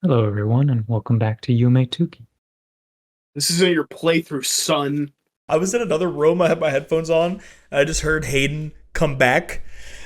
Hello, everyone, and welcome back to Yume 2kki. This isn't your playthrough, son. I was in another room. I had my headphones on. And I just heard Hayden come back.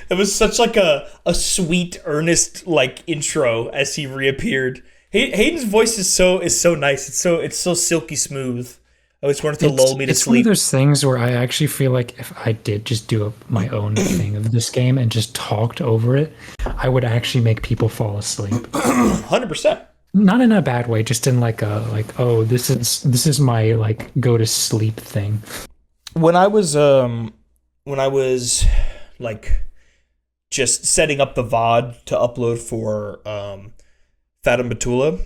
It was such like a sweet, earnest like intro as he reappeared. Hayden's voice is so nice. It's so silky smooth. I just wanted to lull me to It's one of sleep. those things where I actually feel like if I did just do my own thing of this game and just talked over it, I would actually make people fall asleep. 100%. Not in a bad way, just in oh, this is my like go to sleep thing. When I was like just setting up the VOD to upload for Fathom Batula.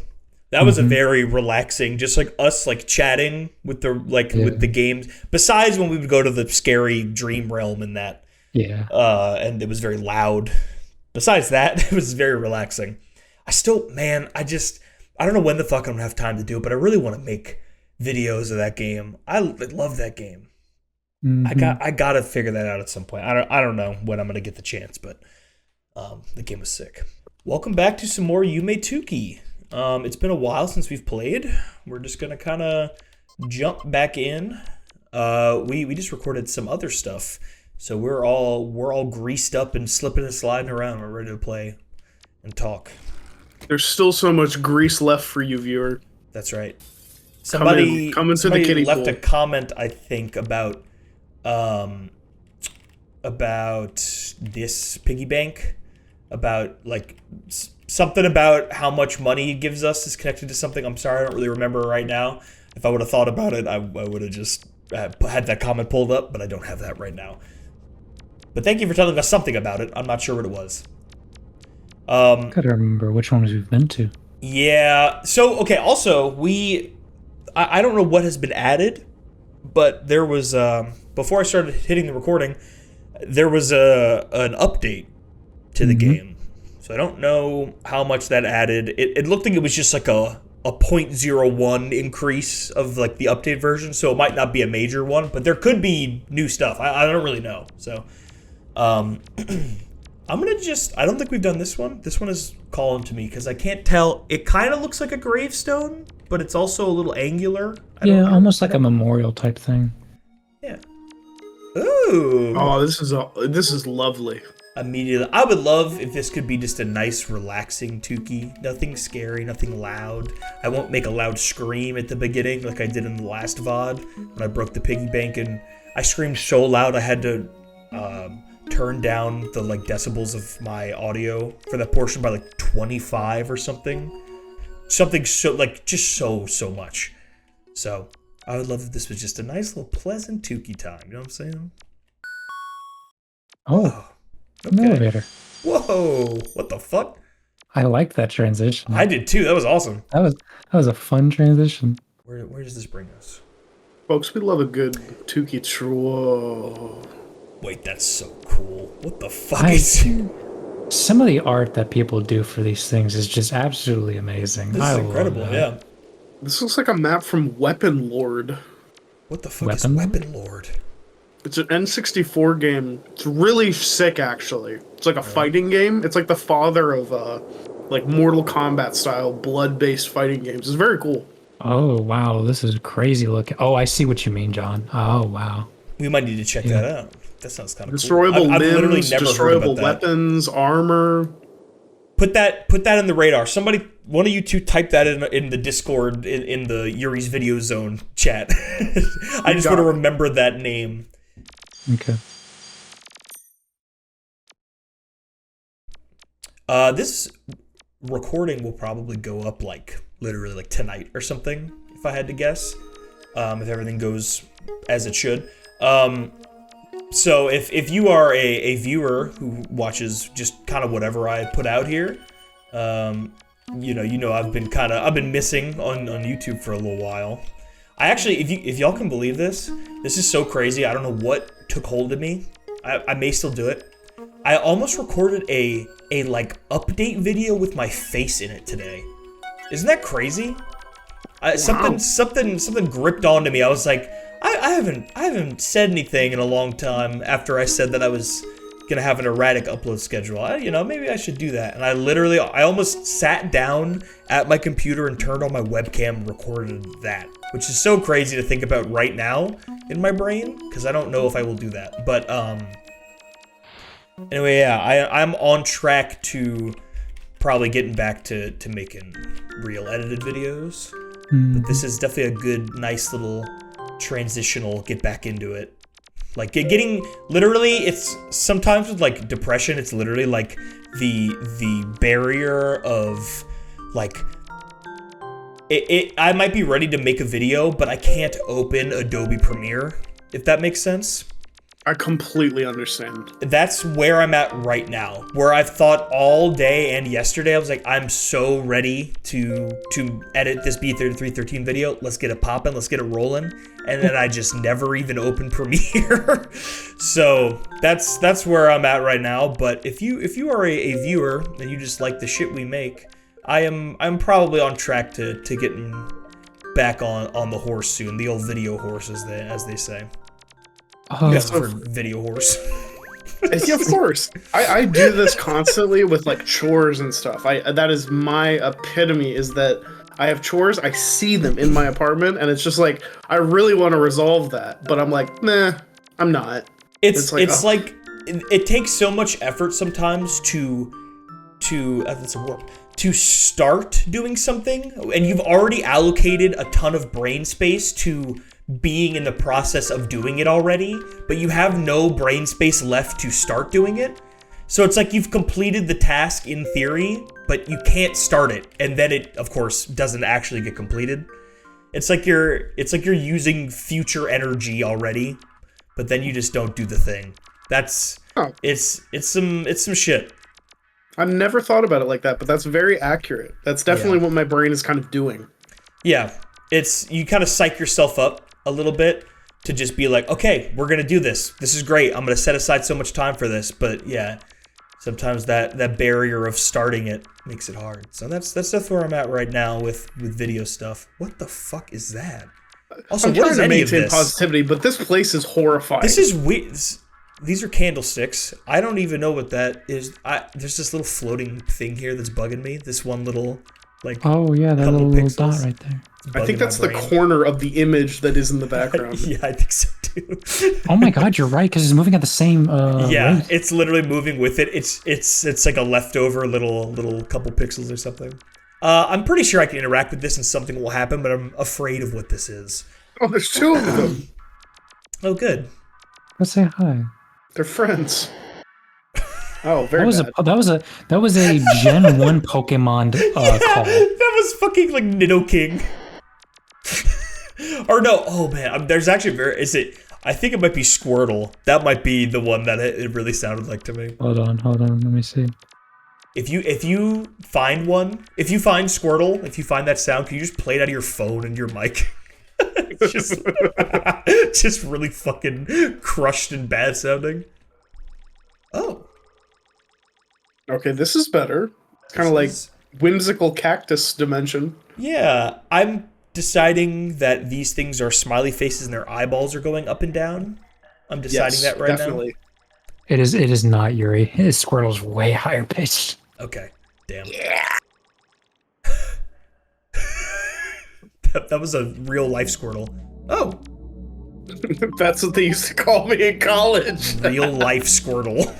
That was a very relaxing, just like us like chatting with the with the games. Besides when we would go to the scary dream realm and that, Yeah. and it was very loud. Besides that, it was very relaxing. I don't know when the fuck I'm gonna have time to do it, but I really want to make videos of that game. I love that game. I gotta figure that out at some point. I don't know when I'm gonna get the chance, but the game was sick. Welcome back to some more Yume 2kki. It's been a while since we've played. We're just gonna kind of jump back in. We just recorded some other stuff, so we're all greased up and slipping and sliding around. We're ready to play and talk. There's still so much grease left for you, viewer. That's right. Come into the kiddie left pool. a comment, I think, about this piggy bank, about like something about how much money it gives us is connected to something. I'm sorry, I don't really remember right now. If I would have thought about it, I would have just had that comment pulled up, but I don't have that right now. But thank you for telling us something about it. I'm not sure what it was. Gotta remember which ones we've been to. Yeah. So okay. Also, I don't know what has been added, but there was before I started hitting the recording, there was an update to the game. So I don't know how much that added. It looked like it was just like a 0.01 increase of like the update version, so it might not be a major one, but there could be new stuff. I don't really know. So I'm gonna I don't think we've done this one. This one is calling to me because I can't tell. It kind of looks like a gravestone, but it's also a little angular. Almost like a memorial type thing. Yeah. Ooh. Oh, this is lovely. Immediately, I would love if this could be just a nice, relaxing 2kki. Nothing scary, nothing loud. I won't make a loud scream at the beginning like I did in the last VOD when I broke the piggy bank and I screamed so loud I had to turn down the like decibels of my audio for that portion by like 25 or something. Something so like just so much. So I would love if this was just a nice little pleasant 2kki time. You know what I'm saying? Oh, an okay. elevator. Whoa! What the fuck? I liked that transition. I did too. That was awesome. That was a fun transition. Where does this bring us? Folks, we love a good Tukey. Whoa. Wait, that's so cool. What the fuck I is Some of the art that people do for these things is just absolutely amazing. this? I Is love incredible. that. Yeah. This looks like a map from Weapon Lord. What the fuck is Weapon Weapon Lord? It's an N64 game. It's really sick, actually. It's like a fighting game. It's like the father of like Mortal Kombat style blood-based fighting games. It's very cool. Oh wow, this is crazy looking. Oh, I see what you mean, John. Oh wow. We might need to check that out. That sounds kind of Destroyable cool. I've literally limbs, never heard destroyable about that. weapons, armor. Put that in the radar. Somebody, one of you two, type that in the Discord in the Yuri's Video Zone chat. I just want to remember that name. Okay. This recording will probably go up like literally like tonight or something, if I had to guess. If everything goes as it should. So if you are a viewer who watches just kind of whatever I put out here, you know I've been missing on YouTube for a little while. I actually, if y'all can believe this is so crazy. I don't know what took hold of me. I may still do it. I almost recorded a like update video with my face in it today. Isn't that crazy? Wow. Something gripped onto me. I was like, I haven't said anything in a long time after I said that I was gonna have an erratic upload schedule. Maybe I should do that. And I almost sat down at my computer and turned on my webcam and recorded that, which is so crazy to think about right now in my brain, because I don't know if I will do that. But anyway, yeah, I'm on track to probably getting back to making real edited videos. But this is definitely a good, nice little transitional get back into it. Like getting literally, it's sometimes with like depression, it's literally like the barrier of like I might be ready to make a video, but I can't open Adobe Premiere, if that makes sense. I completely understand. That's where I'm at right now, where I've thought all day and yesterday. I was like, I'm so ready to edit this B3313 video. Let's get it popping. Let's get it rolling. And then I just never even opened Premiere. So that's where I'm at right now. But if you are a viewer and you just like the shit we make, I'm probably on track to getting back on the horse soon. The old video horse, as they say. Oh, For video horse. Yeah, of course. I do this constantly with like chores and stuff. That is my epitome, is that I have chores, I see them in my apartment, and it's just like, I really want to resolve that, but I'm like, nah, I'm not. It's like it takes so much effort sometimes to that's a word, to start doing something, and you've already allocated a ton of brain space to being in the process of doing it already, but you have no brain space left to start doing it. So it's like you've completed the task in theory, but you can't start it, and then it, of course, doesn't actually get completed. It's like you're using future energy already, but then you just don't do the thing. It's some shit. I never thought about it like that, but that's very accurate. That's definitely what my brain is kind of doing. Yeah, you kind of psych yourself up a little bit to just be like, okay, we're gonna do this. This is great. I'm gonna set aside so much time for this. But yeah, sometimes that barrier of starting it makes it hard. So that's where I'm at right now with video stuff. What the fuck is that? Also, I'm trying to maintain positivity, but this place is horrifying. This is weird. These are candlesticks. I don't even know what that is. There's this little floating thing here that's bugging me. This one little, like, oh yeah, that little dot right there. I think that's the corner of the image that is in the background. Yeah, I think so too. Oh my god, you're right, because it's moving at the same rate. It's literally moving with it. It's like a leftover little couple pixels or something. I'm pretty sure I can interact with this and something will happen, but I'm afraid of what this is. Oh, there's two of them. Oh, good. Let's say hi. They're friends. Oh, very bad. That was a Gen 1 Pokemon call. That was fucking like Nidoking. Or no, oh man, there's actually I think it might be Squirtle. That might be the one that it really sounded like to me. Hold on, let me see. If you find Squirtle, if you find that sound, can you just play it out of your phone and your mic? just really fucking crushed and bad sounding. Oh. Okay, this is better. It's kind of like whimsical cactus dimension. Yeah, I'm deciding that these things are smiley faces and their eyeballs are going up and down. I'm deciding that right now. It is not, Yuri. His Squirtle's way higher pitched. Okay. Damn. Yeah. That was a real life Squirtle. Oh. That's what they used to call me in college. Real life Squirtle.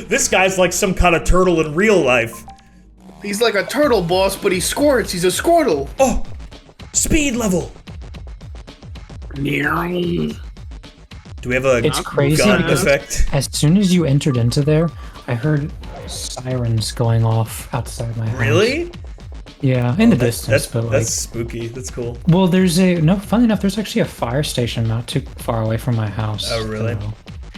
This guy's like some kind of turtle in real life. He's like a turtle, boss, but he squirts. He's a Squirtle. Oh. Speed level. Do we have a it's crazy gun effect? As soon as you entered into there, I heard sirens going off outside my house. Really? Yeah, in the distance, but like... That's spooky. That's cool. Well, funny enough, there's actually a fire station not too far away from my house. Oh, really?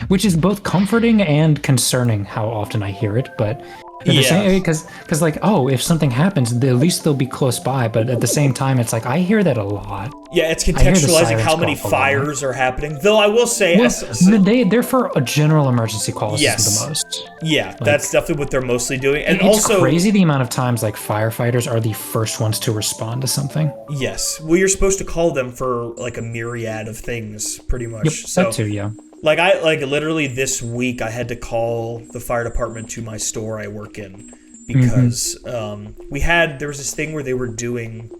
Which is both comforting and concerning how often I hear it, but... Because like, oh, if something happens, at least they'll be close by. But at the same time, it's like, I hear that a lot. Yeah, it's contextualizing how many fires are happening. Though I will say... they're for a general emergency calls the most. Yeah, that's definitely what they're mostly doing. And it's also crazy the amount of times like firefighters are the first ones to respond to something. Yes. Well, you're supposed to call them for like a myriad of things, pretty much. Yep, so, that too, yeah. like literally this week I had to call the fire department to my store I work in because there was this thing where they were doing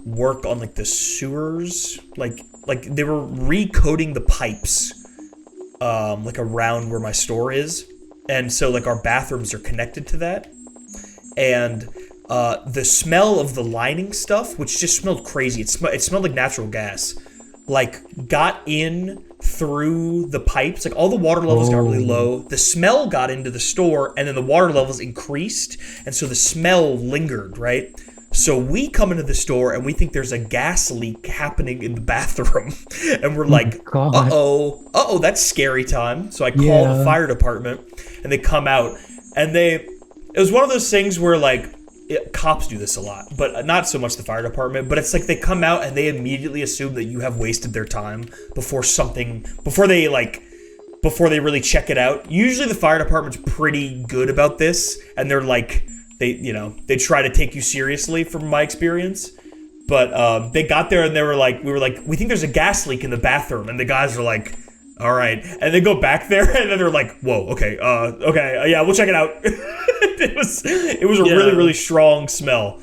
work on like the sewers, like they were recoating the pipes like around where my store is, and so like our bathrooms are connected to that, and the smell of the lining stuff, which just smelled crazy, it smelled like natural gas, like got in through the pipes. Like all the water levels got really low, the smell got into the store, and then the water levels increased, and so the smell lingered, right? So we come into the store and we think there's a gas leak happening in the bathroom, and we're like, uh-oh, that's scary time. So I call the fire department, and they come out, and it was one of those things where like, cops do this a lot, but not so much the fire department, but it's like they come out and they immediately assume that you have wasted their time before they really check it out. Usually the fire department's pretty good about this, and they're like, they try to take you seriously from my experience. But they got there and we were like, we think there's a gas leak in the bathroom, and the guys are like, all right, and they go back there, and then they're like, whoa, okay, yeah, we'll check it out. It was a really, really strong smell.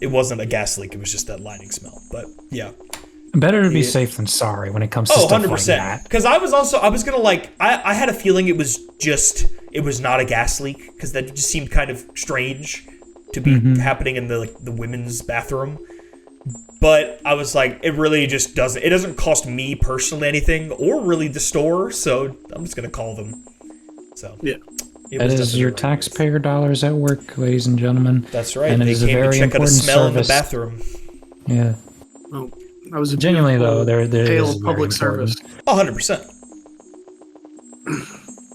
It wasn't a gas leak, it was just that lining smell. But yeah, better to be safe than sorry when it comes to stuff 100%. Like that. Because I was gonna like, I had a feeling it was not a gas leak, because that just seemed kind of strange to be happening in the women's bathroom. But I was like, it really just doesn't cost me personally anything, or really the store, so I'm just gonna call them. So yeah. That is your taxpayer dollars at work, ladies and gentlemen. That's right. And they came to check out a smell service. In the bathroom. Yeah. Oh, that was a genuinely though. There is public service. 100%.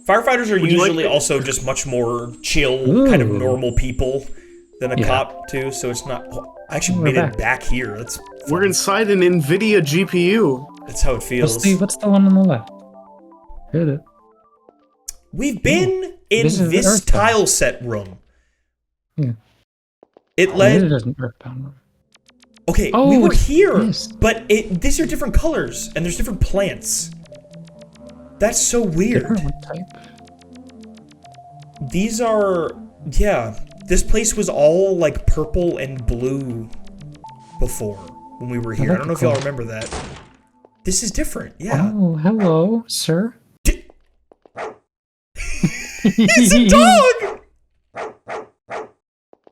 Firefighters are usually also just much more chill, kind of normal people than a cop too. So it's not. I actually made it back here. That's fun. We're inside an NVIDIA GPU. That's how it feels. What's the one on the left? Hit it. We've been in this tile set room. Yeah. It led. It is an Earthbound room. Okay, we were here, but these are different colors, and there's different plants. That's so weird. Different type. These are, this place was all like purple and blue before when we were here. I don't know if y'all remember that. This is different, yeah. Oh, hello, sir. It's a dog!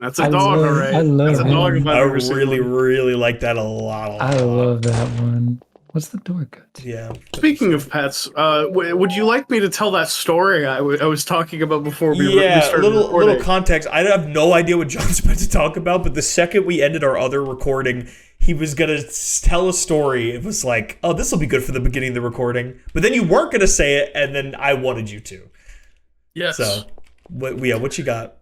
That's a dog, all right. That's a dog. I really like that a lot. I love that one. What's the door cut? Yeah. Speaking of pets, would you like me to tell that story I was talking about before we started recording? Little context. I have no idea what John's about to talk about, but the second we ended our other recording, he was going to tell a story. It was like, oh, this will be good for the beginning of the recording. But then you weren't going to say it, and then I wanted you to. Yes. So, what you got?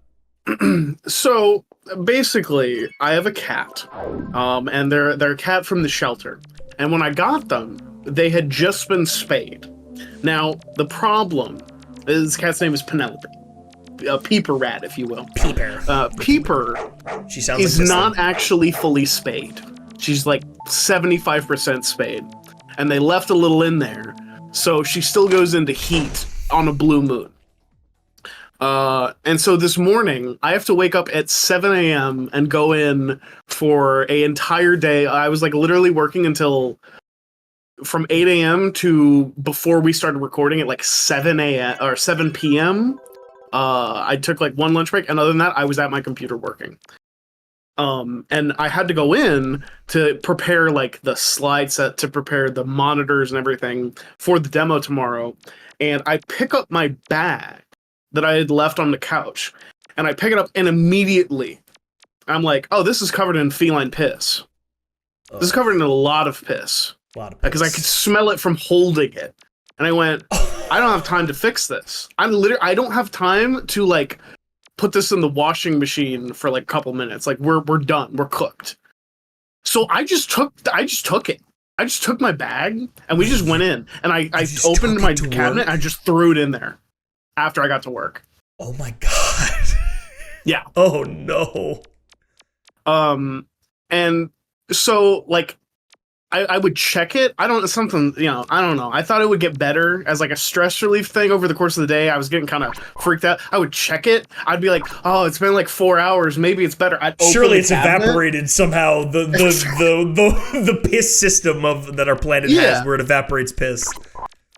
So, basically, I have a cat, and they're a cat from the shelter. And when I got them, they had just been spayed. Now, the problem is this cat's name is Penelope. A Peeper rat, if you will. Peeper. Peeper she sounds is like not actually fully spayed. She's like 75% spayed. And they left a little in there. So she still goes into heat on a blue moon. And so this morning, I have to wake up at 7 a.m. and go in for an entire day. I was like literally working until from 8 a.m. to before we started recording at like 7 a.m. or 7 p.m. I took like one lunch break, and other than that, I was at my computer working. And I had to go in to prepare like the slide set, to prepare the monitors and everything for the demo tomorrow. And I pick up my bag that I had left on the couch, and I pick it up, and immediately I'm like, oh, this is covered in feline piss. This is covered in a lot of piss. Because I could smell it from holding it. And I went, I don't have time to fix this. I don't have time to like put this in the washing machine for like a couple minutes. Like we're done. We're cooked. So I just took it. I just took my bag, and we just went in, and I opened my cabinet, and I just threw it in there after I got to work. Oh my god. Yeah. Oh no. And so like I would check it. I don't know. I thought it would get better as like a stress relief thing over the course of the day. I was getting kind of freaked out. I would check it. I'd be like, oh, it's been like 4 hours. Maybe it's better. I'd open Surely the it's cabinet. evaporated somehow. The piss system that our planet has, where it evaporates piss.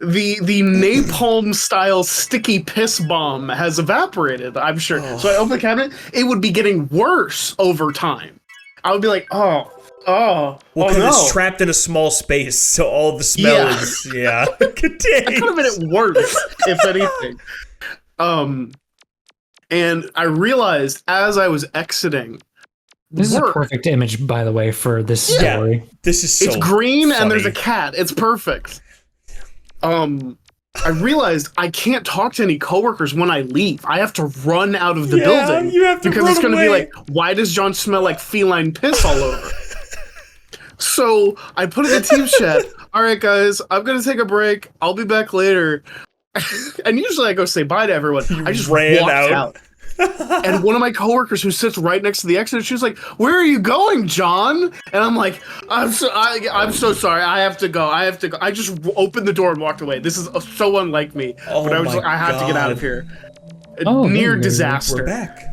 The napalm style sticky piss bomb has evaporated, I'm sure. So I open the cabinet, it would be getting worse over time. I would be like, Well, because it's trapped in a small space, so all the smell is contained. That could have made it worse, if anything. And I realized as I was exiting, this is a perfect image, by the way, for this story. Yeah, this is so it's green funny. and there's a cat. It's perfect. I realized I can't talk to any coworkers when I leave. I have to run out of the building. You have to because run it's going to away. be like, why does John smell like feline piss all over? So I put in the team chat, all right, guys, I'm going to take a break. I'll be back later. And usually I go say bye to everyone. I just ran walked out. out. And one of my coworkers who sits right next to the exit, she was like, "Where are you going, John?" And I'm like, I'm so sorry. I have to go. I just opened the door and walked away. This is so unlike me. But I was like, I have to get out of here. Near disaster. We're back.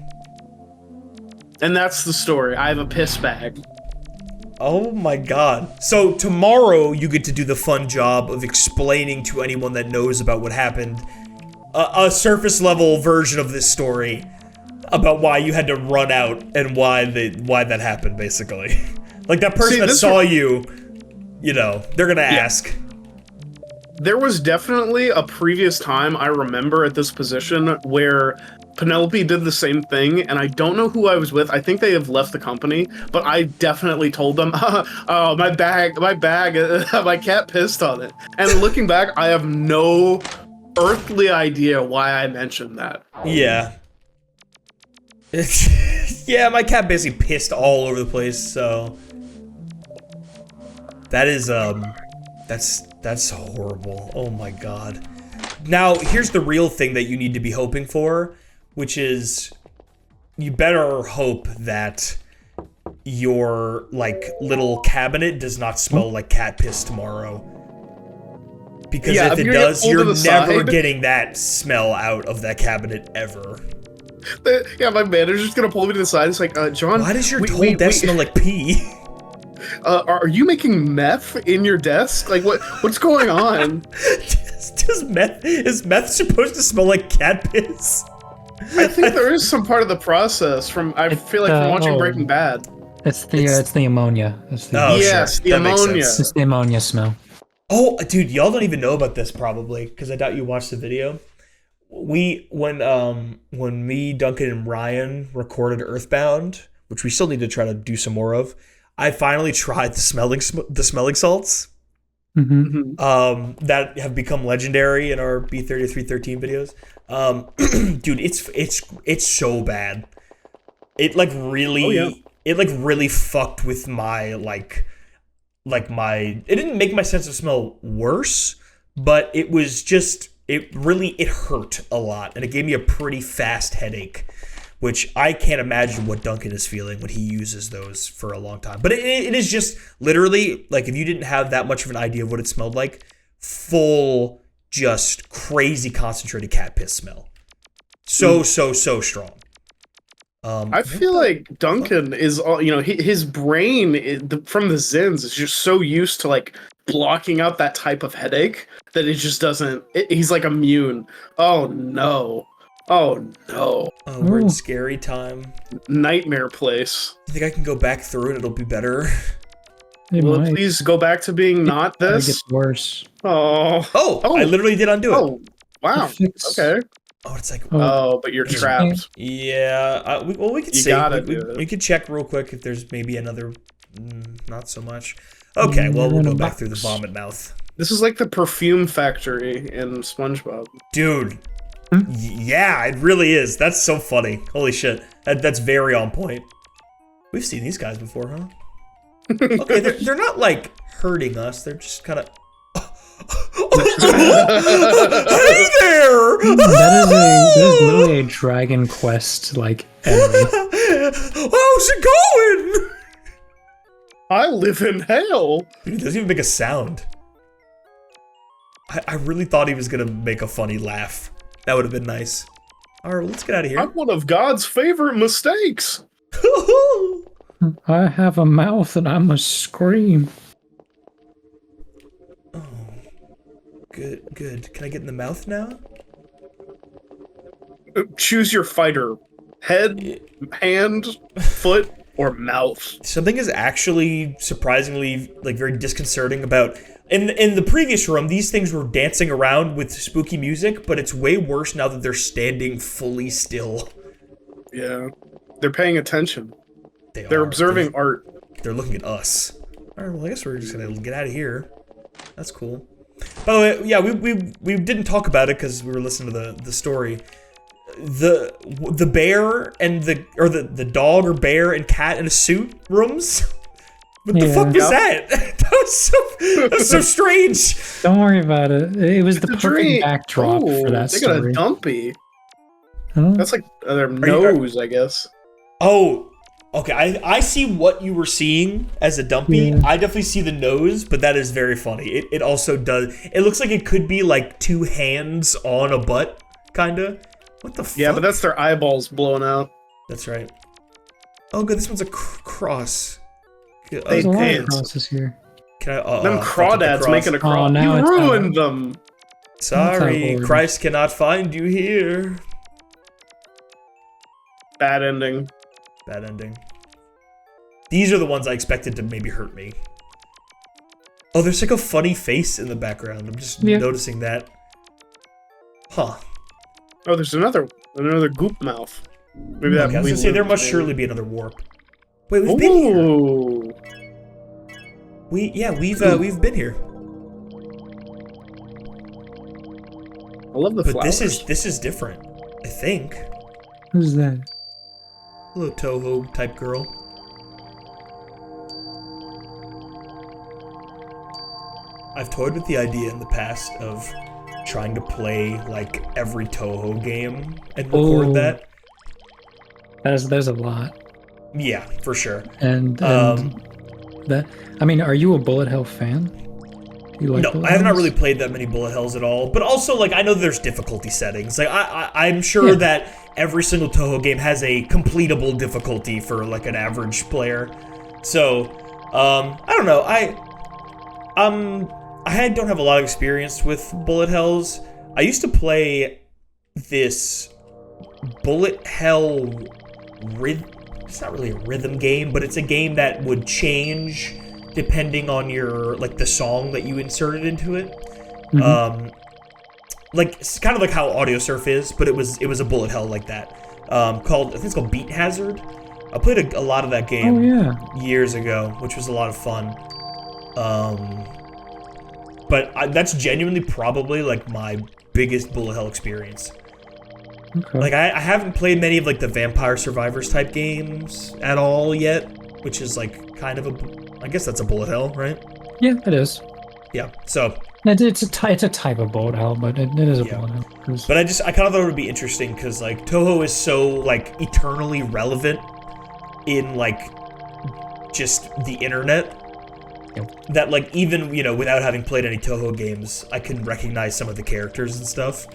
And that's the story. I have a piss bag. Oh my god. So tomorrow you get to do the fun job of explaining to anyone that knows about what happened a surface level version of this story about why you had to run out and why that happened, basically. Like that person that saw you, they're gonna ask. There was definitely a previous time I remember at this position where Penelope did the same thing, and I don't know who I was with. I think they have left the company, but I definitely told them, oh, my bag, my cat pissed on it. And looking back, I have no earthly idea why I mentioned that. Yeah. Yeah, my cat basically pissed all over the place, so that is that's horrible. Oh my god. Now, here's the real thing that you need to be hoping for, which is you better hope that your little cabinet does not smell like cat piss tomorrow. Because if it does, you're never getting that smell out of that cabinet ever. Yeah, my manager's just gonna pull me to the side. It's like, John, why does your whole desk smell like pee? Are you making meth in your desk? Like, what's going on? Is meth supposed to smell like cat piss? I think there is some part of the process from watching Breaking Bad. It's the ammonia. Yes, the ammonia. It's the ammonia smell. Oh, dude, y'all don't even know about this probably, because I doubt you watched the video. When me, Duncan, and Ryan recorded Earthbound, which we still need to try to do some more of, I finally tried the smelling salts. Mm-hmm. That have become legendary in our B3313 videos. Dude, it's so bad. It really fucked with my it didn't make my sense of smell worse, but it was just it hurt a lot, and it gave me a pretty fast headache, which I can't imagine what Duncan is feeling when he uses those for a long time. But it is just literally, if you didn't have that much of an idea of what it smelled like, full, just crazy concentrated cat piss smell. So strong. I feel like Duncan is his brain from the Zins is just so used to blocking out that type of headache that it just doesn't. He's immune. Oh no. Oh no. Oh, we're in scary time. Nightmare place. You think I can go back through and it'll be better? Will it please go back to being not this? It gets worse. Oh. I literally did undo it. Oh, wow. Okay. Oh, it's but you're trapped. Yeah. We could see. We could check real quick if there's maybe another. Not so much. Okay. Well, we'll go back through the vomit mouth. This is like the perfume factory in SpongeBob. Dude. Yeah, it really is. That's so funny. Holy shit. That's very on point. We've seen these guys before, huh? Okay, they're not hurting us. They're just kind of. Hey there! That is literally a Dragon Quest enemy. How's it going? I live in hell. Dude, he doesn't even make a sound. I really thought he was gonna make a funny laugh. That would have been nice. All right, well, let's get out of here. I'm one of God's favorite mistakes. I have a mouth and I must scream. Oh, good, good. Can I get in the mouth now? Choose your fighter. Head, hand, foot, or mouth. Something is actually surprisingly like very disconcerting about in the previous room. These things were dancing around with spooky music, but it's way worse now that they're standing fully still. Yeah, they're paying attention. They're are. observing art. They're looking at us. All right, well, I guess we're just gonna get out of here. That's cool. By the way, yeah, we didn't talk about it because we were listening to the story. The bear and the dog or bear and cat in a suit rooms. What the fuck was that? That was so strange. Don't worry about it. It was the perfect backdrop for that they story. They got a dumpy. Huh? That's like their nose, I guess. Oh, okay. I see what you were seeing as a dumpy. Yeah. I definitely see the nose, but that is very funny. It also does. It looks like it could be like two hands on a butt, kinda. What the fuck? Yeah, but that's their eyeballs blowing out. That's right. Oh, good. This one's a cross. There's a lot of crosses here. Can I? Them crawdads making a cross. now You it's ruined them. Sorry, Christ cannot find you here. Bad ending. Bad ending. These are the ones I expected to maybe hurt me. Oh, there's like a funny face in the background. I'm just noticing that. Huh. Oh, there's another goop mouth. Maybe that. Okay, I was gonna say there must surely be another warp. Wait, we've been here. We've been here. I love the but flowers. this is different. I think. Who's that? Hello, Toho type girl. I've toyed with the idea in the past of trying to play like every Toho game and record that. There's a lot. Yeah, for sure. And that. I mean, are you a Bullet Hell fan? Do you like no, Bullet I have not Hells? really played that many Bullet Hells at all. But also, like, I know there's difficulty settings. Like, I'm sure that every single Toho game has a completable difficulty for like an average player. So, I don't know. I don't have a lot of experience with Bullet Hells. I used to play this Bullet Hell it's not really a rhythm game, but it's a game that would change depending on your like the song that you inserted into it. Mm-hmm. Like it's kind of like how Audio Surf is, but it was a Bullet Hell like that. I think it's called Beat Hazard. I played a lot of that game years ago, which was a lot of fun. But that's genuinely probably like my biggest Bullet Hell experience. Okay. Like I haven't played many of like the Vampire Survivors type games at all yet, which is like kind of I guess that's a Bullet Hell, right? Yeah, it is. Yeah. So it's a type of Bullet Hell, but it is a Bullet Hell. But I kind of thought it would be interesting because like Toho is so like eternally relevant in like just the internet. That like even without having played any Toho games, I can recognize some of the characters and stuff.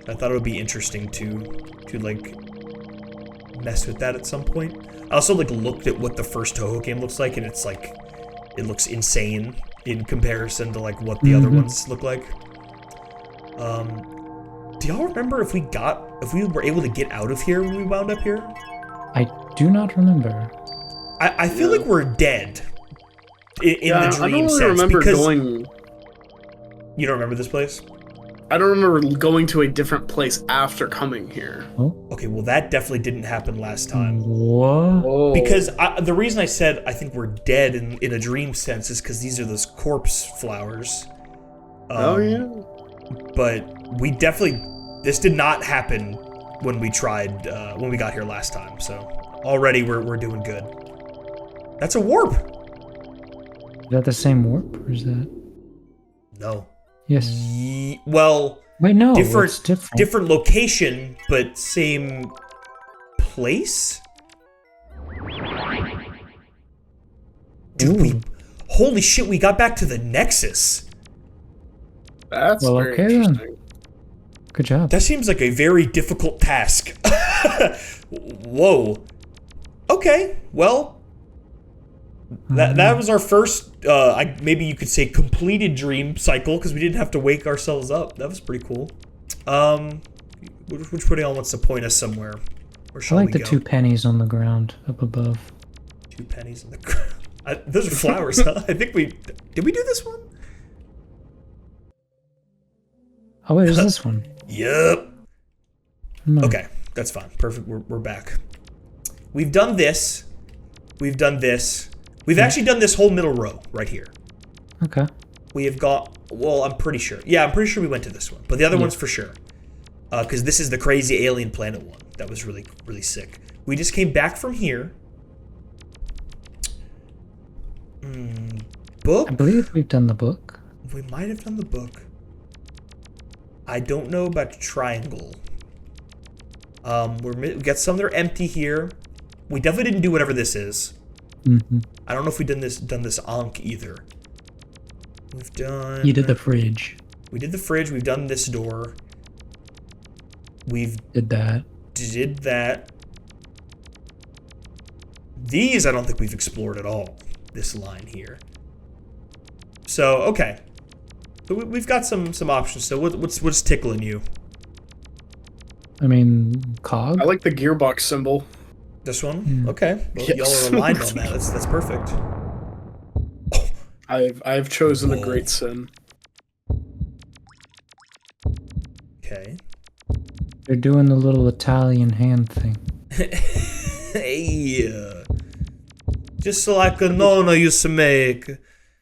I thought it would be interesting to like mess with that at some point. I also like looked at what the first Toho game looks like, and it's like it looks insane in comparison to like what the other ones look like. Do y'all remember if we were able to get out of here when we wound up here? I do not remember. I feel like we're dead. In the dream I don't really sense, remember because going. You don't remember this place? I don't remember going to a different place after coming here. Okay, well that definitely didn't happen last time. What? Oh. Because the reason I said I think we're dead in a dream sense is because these are those corpse flowers. Oh yeah. But this did not happen when we tried when we got here last time. So already we're doing good. That's a warp. Is that the same warp, or is that? No. Yes. Well. Wait, no. Different location, but same place. Dude, holy shit, we got back to the Nexus. That's Well, very okay then. interesting. Good job. That seems like a very difficult task. Whoa. Okay, well, that was our first, maybe you could say completed dream cycle, because we didn't have to wake ourselves up. That was pretty cool. Which one of y'all wants to point us somewhere? Where I shall like we the go? 2 pennies on the ground up above. 2 pennies on the ground. Those are flowers, huh? I think did we do this one? Oh, wait, is this one? Yep. No. Okay, that's fine. Perfect. We're back. We've done this. We've done this. We've actually done this whole middle row right here. Okay. We have got. Well, I'm pretty sure. Yeah, I'm pretty sure we went to this one, but the other one's for sure. Because this is the crazy alien planet one. That was really, really sick. We just came back from here. Book? I believe we've done the book. We might have done the book. I don't know about triangle. We got some that are empty here. We definitely didn't do whatever this is. I don't know if we done this Ankh either. We've done. You did the fridge. We did the fridge. We've done this door. We've Did that. did that. These I don't think we've explored at all. This line here. So okay, so we've got some options. So what's tickling you? I mean, cog? I like the gearbox symbol. This one? Okay. Well, Yes. y'all are aligned on that. That's perfect. I've chosen a great sin. Okay. They're doing the little Italian hand thing. Hey, just like a nonna used to make.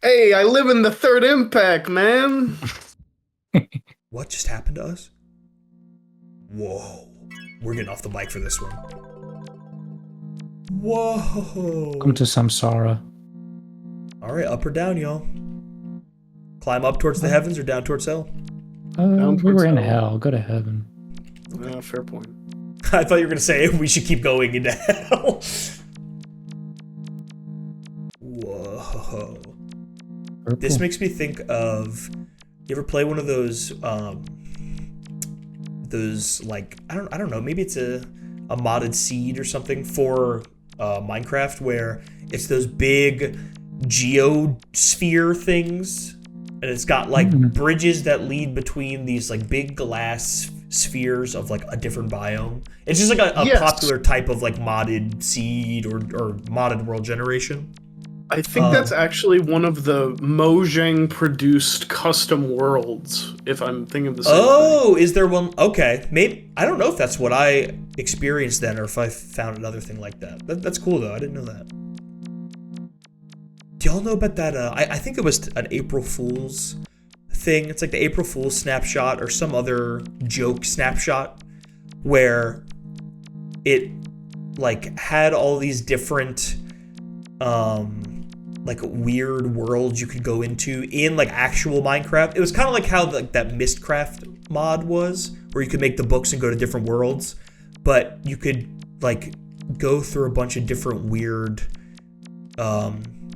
Hey, I live in the third impact, man. What just happened to us? Whoa. We're getting off the mic for this one. Whoa. Come to Samsara. Alright, up or down, y'all. Climb up towards the heavens or down towards hell? We were in hell. hell. Go to heaven. Fair point. I thought you were going to say we should keep going into hell. Whoa. Purple. This makes me think of, you ever play one of those like, I don't know, maybe it's a modded seed or something for Minecraft where it's those big geosphere things and it's got like bridges that lead between these like big glass spheres of like a different biome. It's just like a Yes. popular type of like modded seed or modded world generation. I think that's actually one of the Mojang produced custom worlds, if I'm thinking of the same thing. Is there one? Okay, maybe. I don't know if that's what I experienced then or if I found another thing like that. That's cool though. I didn't know that. Do y'all know about that? I think it was an April Fool's thing. It's like the April Fool's snapshot or some other joke snapshot where it like had all these different like weird worlds you could go into in like actual Minecraft. It was kind of like how like that Mistcraft mod was, where you could make the books and go to different worlds, but you could like go through a bunch of different weird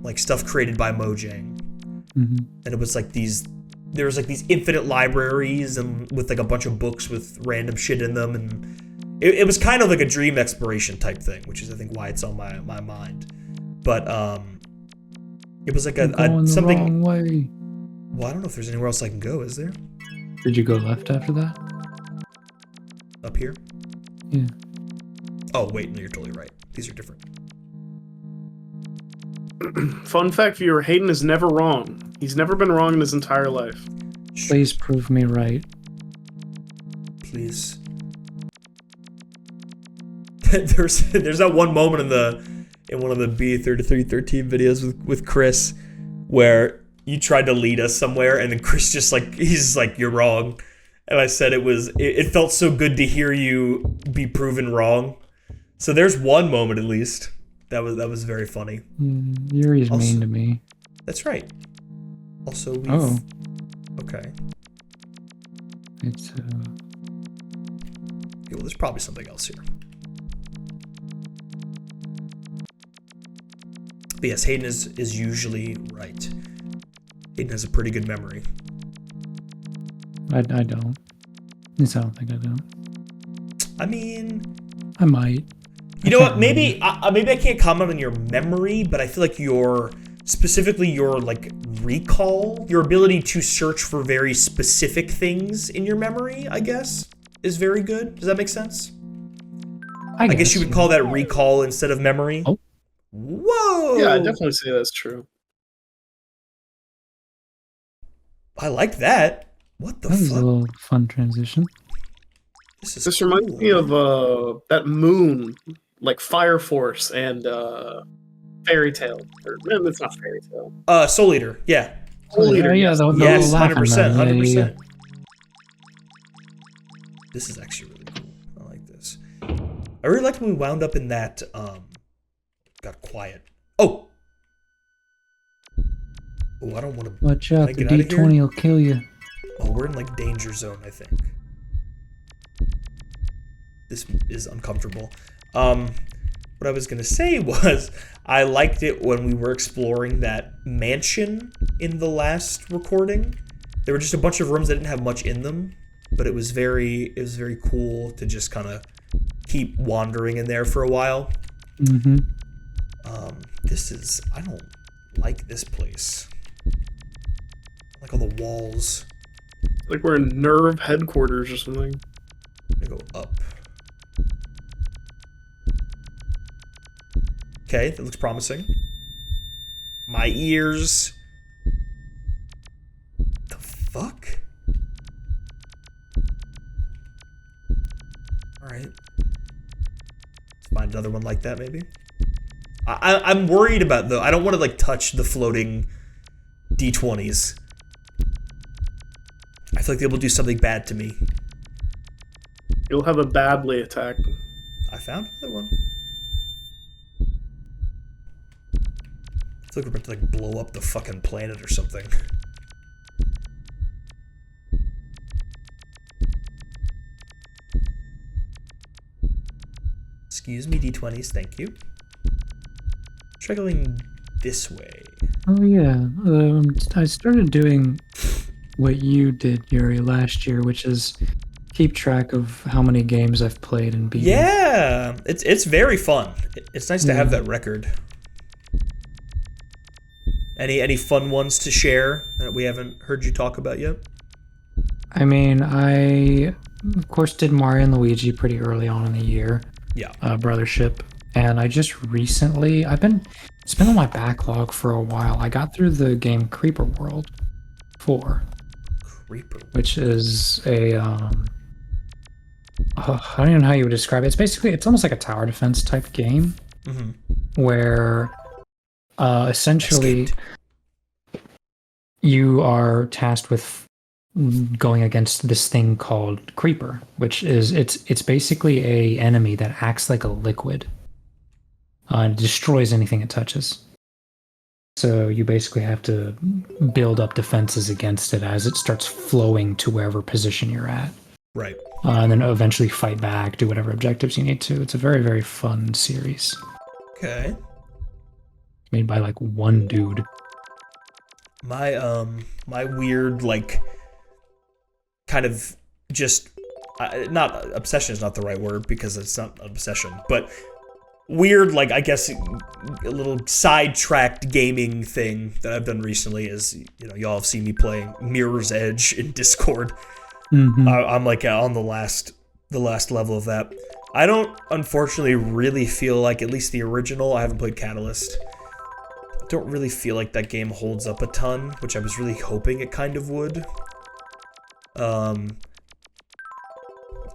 like stuff created by Mojang. And it was like there was like these infinite libraries and with like a bunch of books with random shit in them, and it was kind of like a dream exploration type thing, which is I think why it's on my mind. But it was like Going something. the wrong way. Well, I don't know if there's anywhere else I can go. Is there? Did you go left after that? Up here? Yeah. Oh wait, no, you're totally right. These are different. Fun fact, viewer, Hayden is never wrong. He's never been wrong in his entire life. Please prove me right. Please. there's that one moment in one of the B3313 videos with Chris where you tried to lead us somewhere and then Chris just like he's like you're wrong, and I said it felt so good to hear you be proven wrong. So there's one moment at least that was very funny. Yuri's Also- mean to me. That's right. Also we've Oh. Okay. It's Okay, well, there's probably something else here. But yes, Hayden is usually right. Hayden has a pretty good memory. I don't. At least I don't think I do. I mean, I might. You know what? Maybe I can't comment on your memory, but I feel like specifically your like recall, your ability to search for very specific things in your memory, I guess, is very good. Does that make sense? I guess you would call that recall instead of memory. Oh. Whoa! Yeah, I definitely say that's true. I like that. What the fuck? That was a little fun transition. This reminds me of that Moon, like Fire Force and Fairy Tale. Or, no, it's not Fairy Tale. Soul Eater, yeah. Soul Eater, yeah, the yes, laughing 100%, man. 100%. Yeah. This is actually really cool. I like this. I really liked when we wound up in that, got quiet. Oh! Oh, I don't want to... Watch out, the D20 will kill you. Oh, we're in, like, danger zone, I think. This is uncomfortable. What I was gonna say was, I liked it when we were exploring that mansion in the last recording. There were just a bunch of rooms that didn't have much in them, but it was very cool to just kind of keep wandering in there for a while. Mm-hmm. I don't like this place. I like all the walls. Like we're in Nerve headquarters or something. I go up. Okay, that looks promising. My ears. The fuck? Alright. Let's find another one like that, maybe. I'm worried about, though. I don't want to, like, touch the floating D20s. I feel like they will do something bad to me. You'll have a badly attack. I found another one. I feel like we're about to, like, blow up the fucking planet or something. Excuse me, D20s, thank you. Try going this way. Oh yeah, I started doing what you did, Yuri, last year, which is keep track of how many games I've played and beaten. Yeah, it's very fun. It's nice to have that record. Any fun ones to share that we haven't heard you talk about yet? I mean, I of course did Mario and Luigi pretty early on in the year. Yeah. Brothership. And I just recently, it's been on my backlog for a while. I got through the game Creeper World 4. Creeper. Which is a, I don't even know how you would describe it. It's almost like a tower defense type game. Mm-hmm. Where essentially you are tasked with going against this thing called Creeper, which is, it's basically a enemy that acts like a liquid. And destroys anything it touches. So you basically have to build up defenses against it as it starts flowing to wherever position you're at. Right. And then eventually fight back, do whatever objectives you need to. It's a very, very fun series. Okay. Made by like one dude. My weird, like, kind of just, not obsession is not the right word because it's not an obsession, but weird, like, I guess, a little sidetracked gaming thing that I've done recently is, you know, y'all have seen me playing Mirror's Edge in Discord. Mm-hmm. I'm like on the last level of that. I don't, unfortunately, really feel like, at least the original, I haven't played Catalyst, don't really feel like that game holds up a ton, which I was really hoping it kind of would.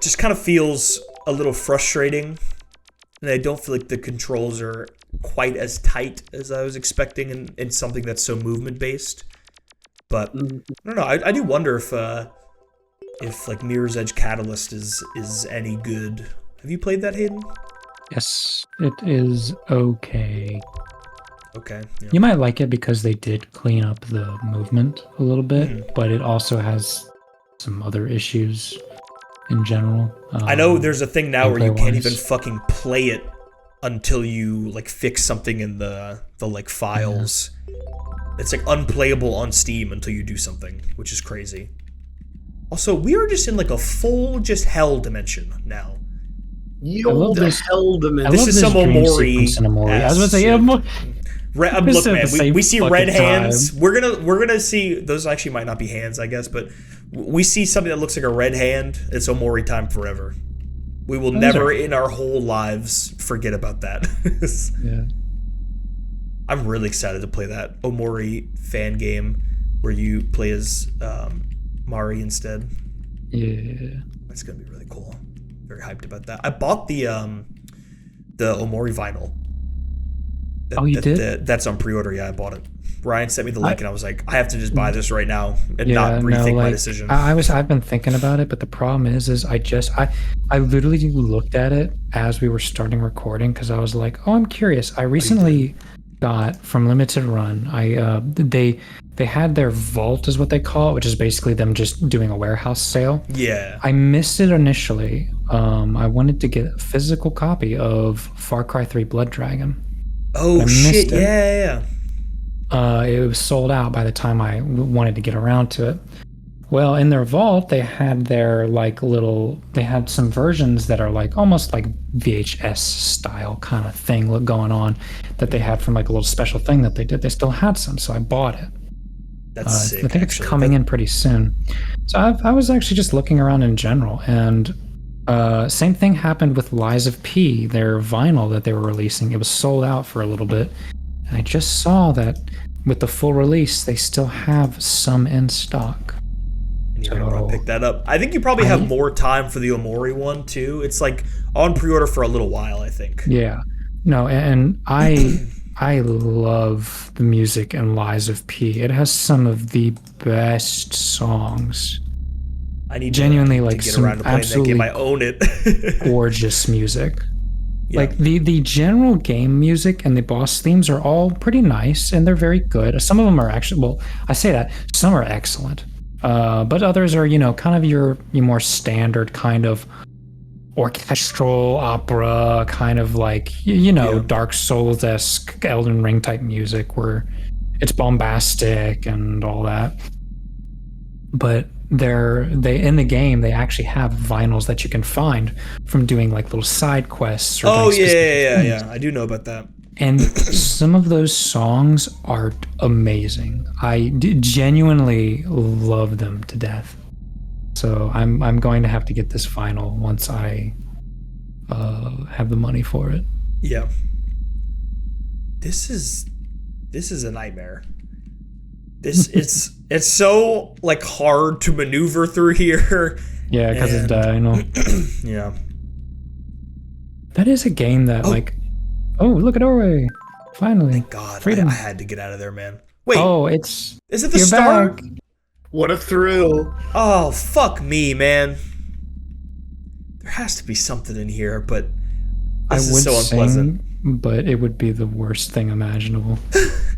Just kind of feels a little frustrating. And I don't feel like the controls are quite as tight as I was expecting in something that's so movement-based. But, I don't know, I do wonder if like, Mirror's Edge Catalyst is any good. Have you played that, Hayden? Yes, it is okay. Okay. Yeah. You might like it because they did clean up the movement a little bit, but it also has some other issues in general. I know there's a thing now where you can't even fucking play it until you like fix something in the like files. It's like unplayable on Steam until you do something, which is crazy. Also, we are just in like a full just hell dimension now. Yo, the hell dimension. This is some Omori. I was gonna say, yeah, look, man, we see red hands. We're gonna see those. Actually, might not be hands, I guess, but we see something that looks like a red hand. It's Omori time forever. We will never in our whole lives forget about that. Yeah. I'm really excited to play that Omori fan game where you play as Mari instead. Yeah. That's gonna be really cool. Very hyped about that. I bought the Omori vinyl. You did? That's on pre-order. Yeah, I bought it. Ryan sent me the link, and I was like, I have to just buy this right now and not rethink my decision. I've been thinking about it, but the problem is I literally llooked at it as we were starting recording because I was like, oh, I'm curious. I recently got from Limited Run. They had their vault, is what they call it, which is basically them just doing a warehouse sale. Yeah. I missed it initially. I wanted to get a physical copy of Far Cry 3 Blood Dragon. Oh shit! Yeah. It was sold out by the time I wanted to get around to it. Well, in their vault, they had they had some versions that are like almost like VHS style kind of thing going on that they had from like a little special thing that they did. They still had some, so I bought it. That's sick. I think it's coming in pretty soon. So I was actually just looking around in general, and same thing happened with Lies of P, their vinyl that they were releasing. It was sold out for a little bit. And I just saw that with the full release, they still have some in stock. You're gonna want to pick that up. I think you probably have more time for the Omori one too. It's like on pre-order for a little while, I think. Yeah. No, and I love the music in Lies of P. It has some of the best songs. I need genuinely to like get some around to playing that game. I own it. Gorgeous music. Yeah. Like the general game music and the boss themes are all pretty nice and they're very good. Some of them are actually, well, I say that some are excellent, but others are kind of your more standard kind of orchestral opera kind of like Dark Souls-esque Elden Ring type music where it's bombastic and all that. But they in the game they actually have vinyls that you can find from doing like little side quests or yeah, I do know about that. And some of those songs are amazing. I genuinely love them to death. So I'm going to have to get this vinyl once I have the money for it. Yeah. This is a nightmare. It's so like hard to maneuver through here. Yeah, because it's dino. Yeah. That is a game that look at Norway. Finally. Thank God. Freedom. I had to get out of there, man. Wait. Oh, is it the start? Back. What a thrill. Oh, fuck me, man. There has to be something in here, but this is so unpleasant. But it would be the worst thing imaginable.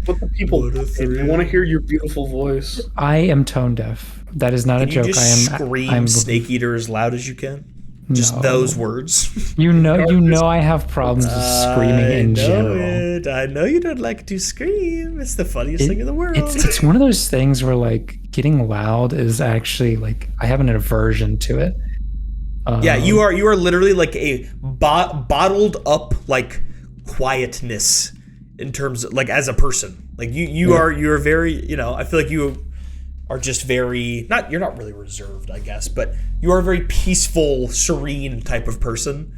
But the people, they want to hear your beautiful voice. I am tone deaf. That is not a joke. Scream Snake Eater as loud as you can. Just those words. You know I have problems with screaming in general. I know you don't like to scream. It's the funniest thing in the world. It's one of those things where like getting loud is actually like I have an aversion to it. Yeah, you are literally like a bottled up like quietness in terms of like as a person. Like you're very, I feel like you are just very you're not really reserved, I guess, but you are a very peaceful, serene type of person.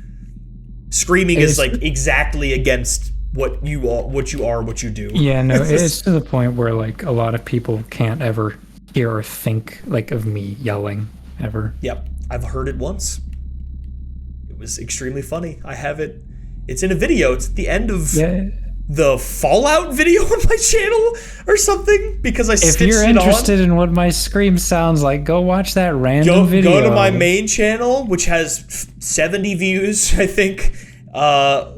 Screaming is like exactly against what you do. Yeah, no, it's to the point where like a lot of people can't ever hear or think like of me yelling ever. Yep. I've heard it once. It was extremely funny. I have it. It's in a video. It's at the end of the Fallout video on my channel or something because I stitched it on. If you're interested in what my scream sounds like, go watch that random video. Go to my main channel, which has 70 views, I think,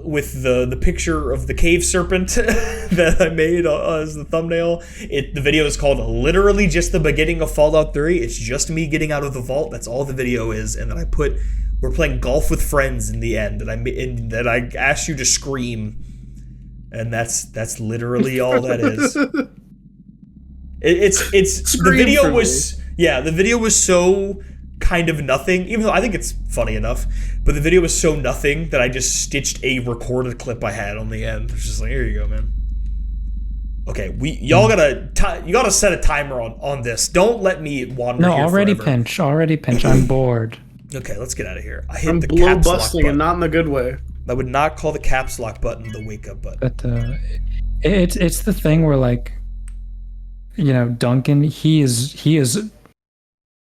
with the picture of the cave serpent that I made as the thumbnail. The video is called literally just the beginning of Fallout 3. It's just me getting out of the vault. That's all the video is. And then I put we're playing golf with friends in the end, and that I asked you to scream, and that's literally all that is. It's the video was the video was so kind of nothing, even though I think it's funny enough, but the video was so nothing that I just stitched a recorded clip I had on the end. It's just like, here you go, man. Okay, y'all gotta set a timer on this. Don't let me wander. No, here already forever. Already pinch. I'm bored. Okay, let's get out of here. I hit I'm the blow caps lock busting button. and not in the good way. I would not call the caps lock button the wake up button. But it's the thing where, like, you know, Duncan, he is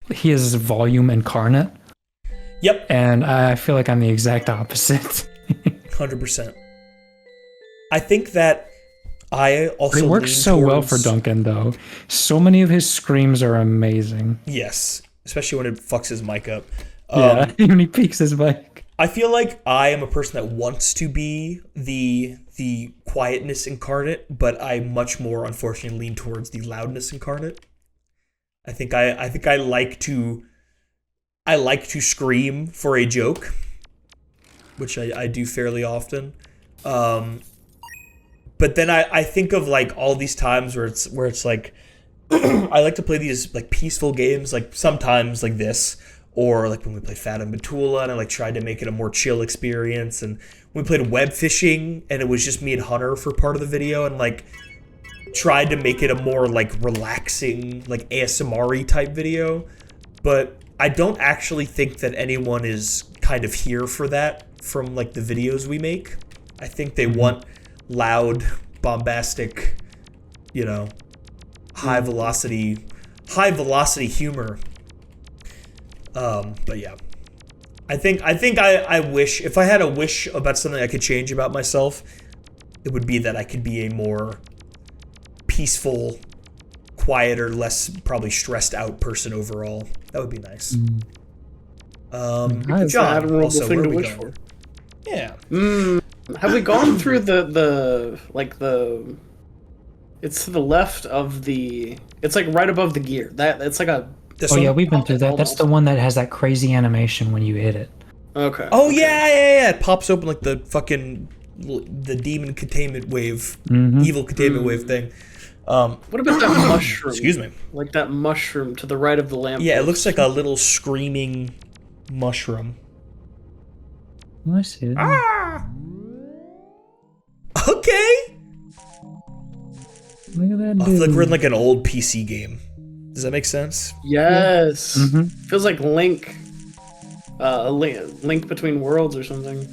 volume incarnate. Yep. And I feel like I'm the exact opposite. 100%. I think that I also It works so well for Duncan, though. So many of his screams are amazing. Yes, especially when it fucks his mic up. Yeah, when he peeks his mic. I feel like I am a person that wants to be the quietness incarnate, but I much more, unfortunately, lean towards the loudness incarnate. I think I like to scream for a joke, which I do fairly often. But then I think of, like, all these times where it's like I like to play these, like, peaceful games, like sometimes like this, or like when we played Fat and Batula and I, like, tried to make it a more chill experience, and we played web fishing and it was just me and Hunter for part of the video, and, like, tried to make it a more, like, relaxing, like, ASMR-y type video. But I don't actually think that anyone is kind of here for that from, like, the videos we make. I think they want loud, bombastic, you know, high velocity humor. But yeah, I think I wish, if I had a wish about something I could change about myself, it would be that I could be a more peaceful, quieter, less probably stressed out person overall. That would be nice. That's John, an admirable also, thing where to are we wish going? for. Yeah. Have we gone through the it's to the left of the, it's like right above the gear. That it's like a This Oh one? yeah, we've been through that. That's the one that has that crazy animation when you hit it. okay. Oh yeah. It pops open like the fucking the demon containment wave, evil containment wave thing. What about that mushroom? Excuse me. Like that mushroom to the right of the lamp. Yeah, it looks like a little screaming mushroom. I see it. Okay. Look at that I feel like dude. we're in like an old PC game. Does that make sense? Yes. Mm-hmm. Feels like Link. A link between worlds or something.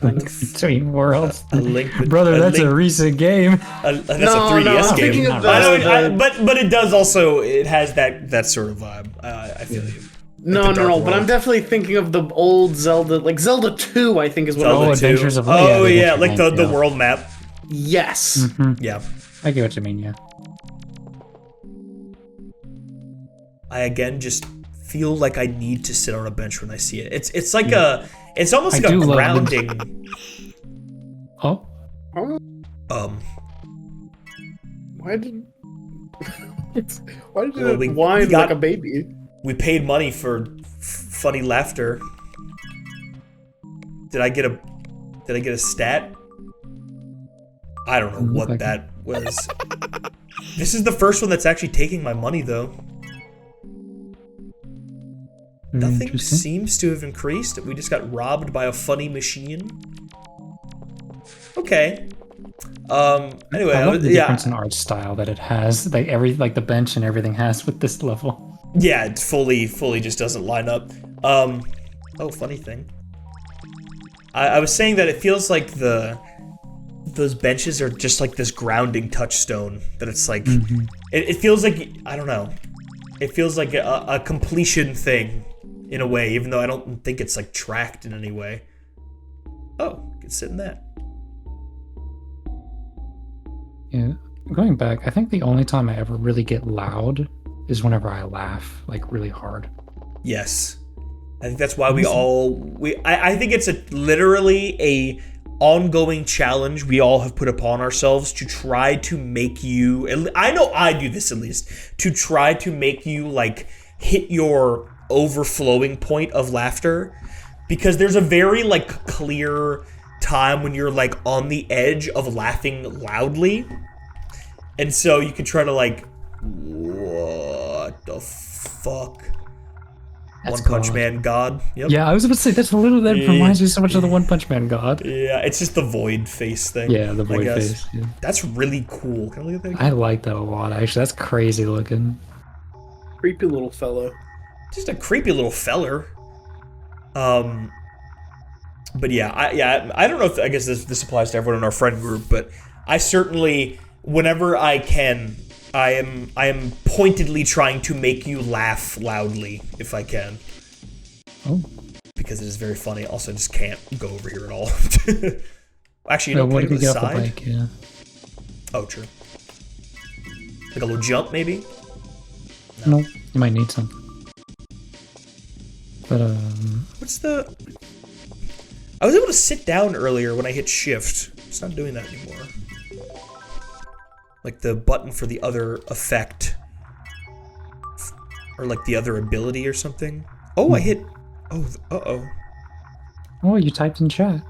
Between worlds. A link with, Brother, that's link, a recent game. that's a No, 3DS I'm game. thinking of But it does also, it has that sort of vibe. I feel you. No, the Dark but I'm World. definitely thinking of the old Zelda, like Zelda 2, I think is what Zelda it Oh, was. 2. Adventures of- Oh yeah, yeah, the like adventure the game, yeah. world map. Yes. Yeah. I get what you mean, yeah. I again just feel like I need to sit on a bench when I see it. It's like it's almost I like a do love grounding. Oh, Why did why did Well, it we whine got- like a baby? We paid money for funny laughter. Did I get a stat? I don't know what that was. This is the first one that's actually taking my money though. Nothing interesting. seems to have increased. We just got robbed by a funny machine. Okay. Anyway, I love the yeah. difference in art style that it has. Like the bench and everything has with this level. Yeah, it fully just doesn't line up. Oh, funny thing. I was saying that it feels like those benches are just like this grounding touchstone. That it's like it feels like, I don't know. It feels like a completion thing in a way, even though I don't think it's like tracked in any way. Oh, I can sit in that. Yeah. Going back, I think the only time I ever really get loud is whenever I laugh, like really hard. Yes. I think that's why I think it's literally a ongoing challenge we all have put upon ourselves to try to make you, I know I do this at least, to try to make you like hit your overflowing point of laughter, because there's a very like clear time when you're like on the edge of laughing loudly, and so you can try to like, what the fuck? That's One Punch God. Man God. Yep. Yeah, I was about to say that reminds me so much of the One Punch Man God. Yeah, it's just the void face thing. Yeah, the I void guess. face. Yeah. That's really cool. Can I look at that again? I like that a lot, actually. That's crazy looking. Creepy little fellow. Just a creepy little feller. But yeah, I don't know if I guess this applies to everyone in our friend group, but I certainly, whenever I can, I am pointedly trying to make you laugh loudly if I can. Oh. Because it is very funny. Also, I just can't go over here at all. Actually, you know, What put if it you to the get off the side. bike? Yeah. Oh, true. Like a little jump, maybe? No, you might need some. But What's the... I was able to sit down earlier when I hit shift. It's not doing that anymore. Like the button for the other effect. Or like the other ability or something. Oh, I hit... Oh, uh-oh. oh, you typed in chat.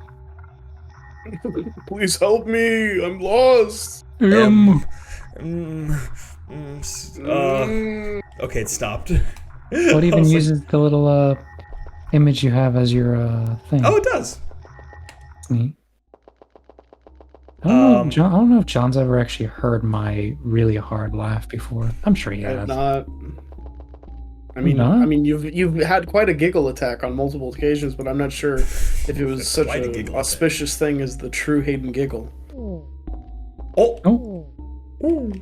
Please help me. I'm lost. Okay, it stopped. What I even was like, uses the little image you have as your thing? oh, it does. Neat. I don't know if John's ever actually heard my really hard laugh before. I'm sure he I have has. not. Not? I mean, you've had quite a giggle attack on multiple occasions, but I'm not sure if it was such Quite a an giggle auspicious thing as the true Hayden giggle. Oh. Oh, Ooh.